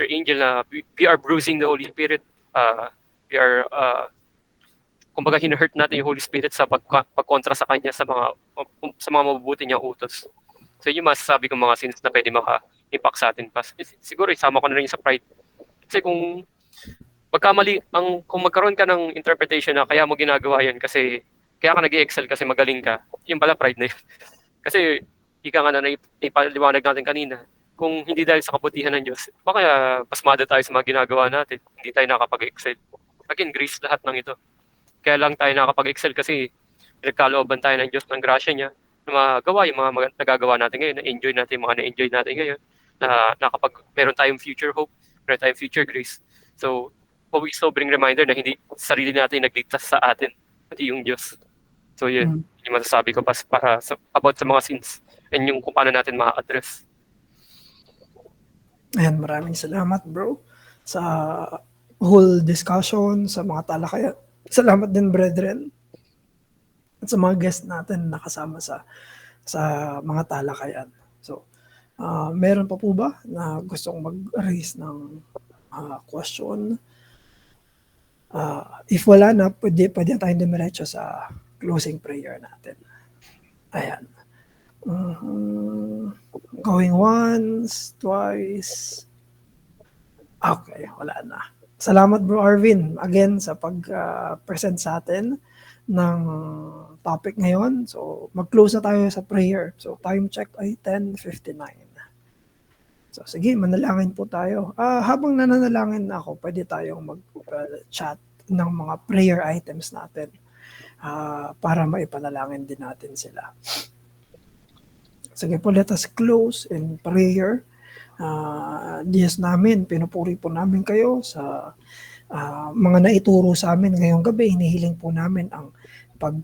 S1: Angel na we are bruising the Holy Spirit. We are kumbaga hina-hurt natin yung Holy Spirit sa pagkontra sa kanya sa mga mabubuti niyang utos. So yun yung masasabi kong mga sins na pwede maka-impact sa atin pa. Siguro isama ko na rin sa pride. Kasi kung magkaroon ka ng interpretation na kaya mo ginagawa yan kasi kaya ka nag-excel kasi magaling ka, yung pala pride na yun. Kasi ika nga na ipaliwanag natin kanina, kung hindi dahil sa kabutihan ng Diyos, baka pasmado tayo sa mga ginagawa natin. Hindi tayo nakapag-excel. Again, grace lahat ng ito. Kaya lang tayo nakapag-excel kasi nagkalooban tayo ng Diyos ng grasya niya na magawa yung mga nagagawa natin ngayon, na-enjoy natin yung mga na-enjoy natin ngayon, na meron tayong future hope, meron tayong future grace. So, always sobering reminder na hindi sarili natin nagligtas sa atin, pati yung Diyos. So yun, yung masasabi ko about sa mga sins and yung kung paano natin ma-address.
S2: Ayan, maraming salamat bro sa whole discussion, sa mga talakayan. Salamat din brethren at sa mga guest natin nakasama sa mga talakayan. So, meron pa po ba na gustong mag-raise ng question? If wala na, pwede tayong dumiretso sa closing prayer natin. Ayan. Going once, twice. Okay, wala na. Salamat bro Arvin again sa pag-present sa atin ng topic ngayon. So, mag-close na tayo sa prayer. So, time check ay 10:59. So, sige, manalangin po tayo. Habang nananalangin na ako, pwede tayong mag-chat ng mga prayer items natin para maipanalangin din natin sila. Sige po, let us close in prayer. Diyos namin, pinupuri po namin kayo sa mga naituro sa amin ngayong gabi. Hinihiling po namin ang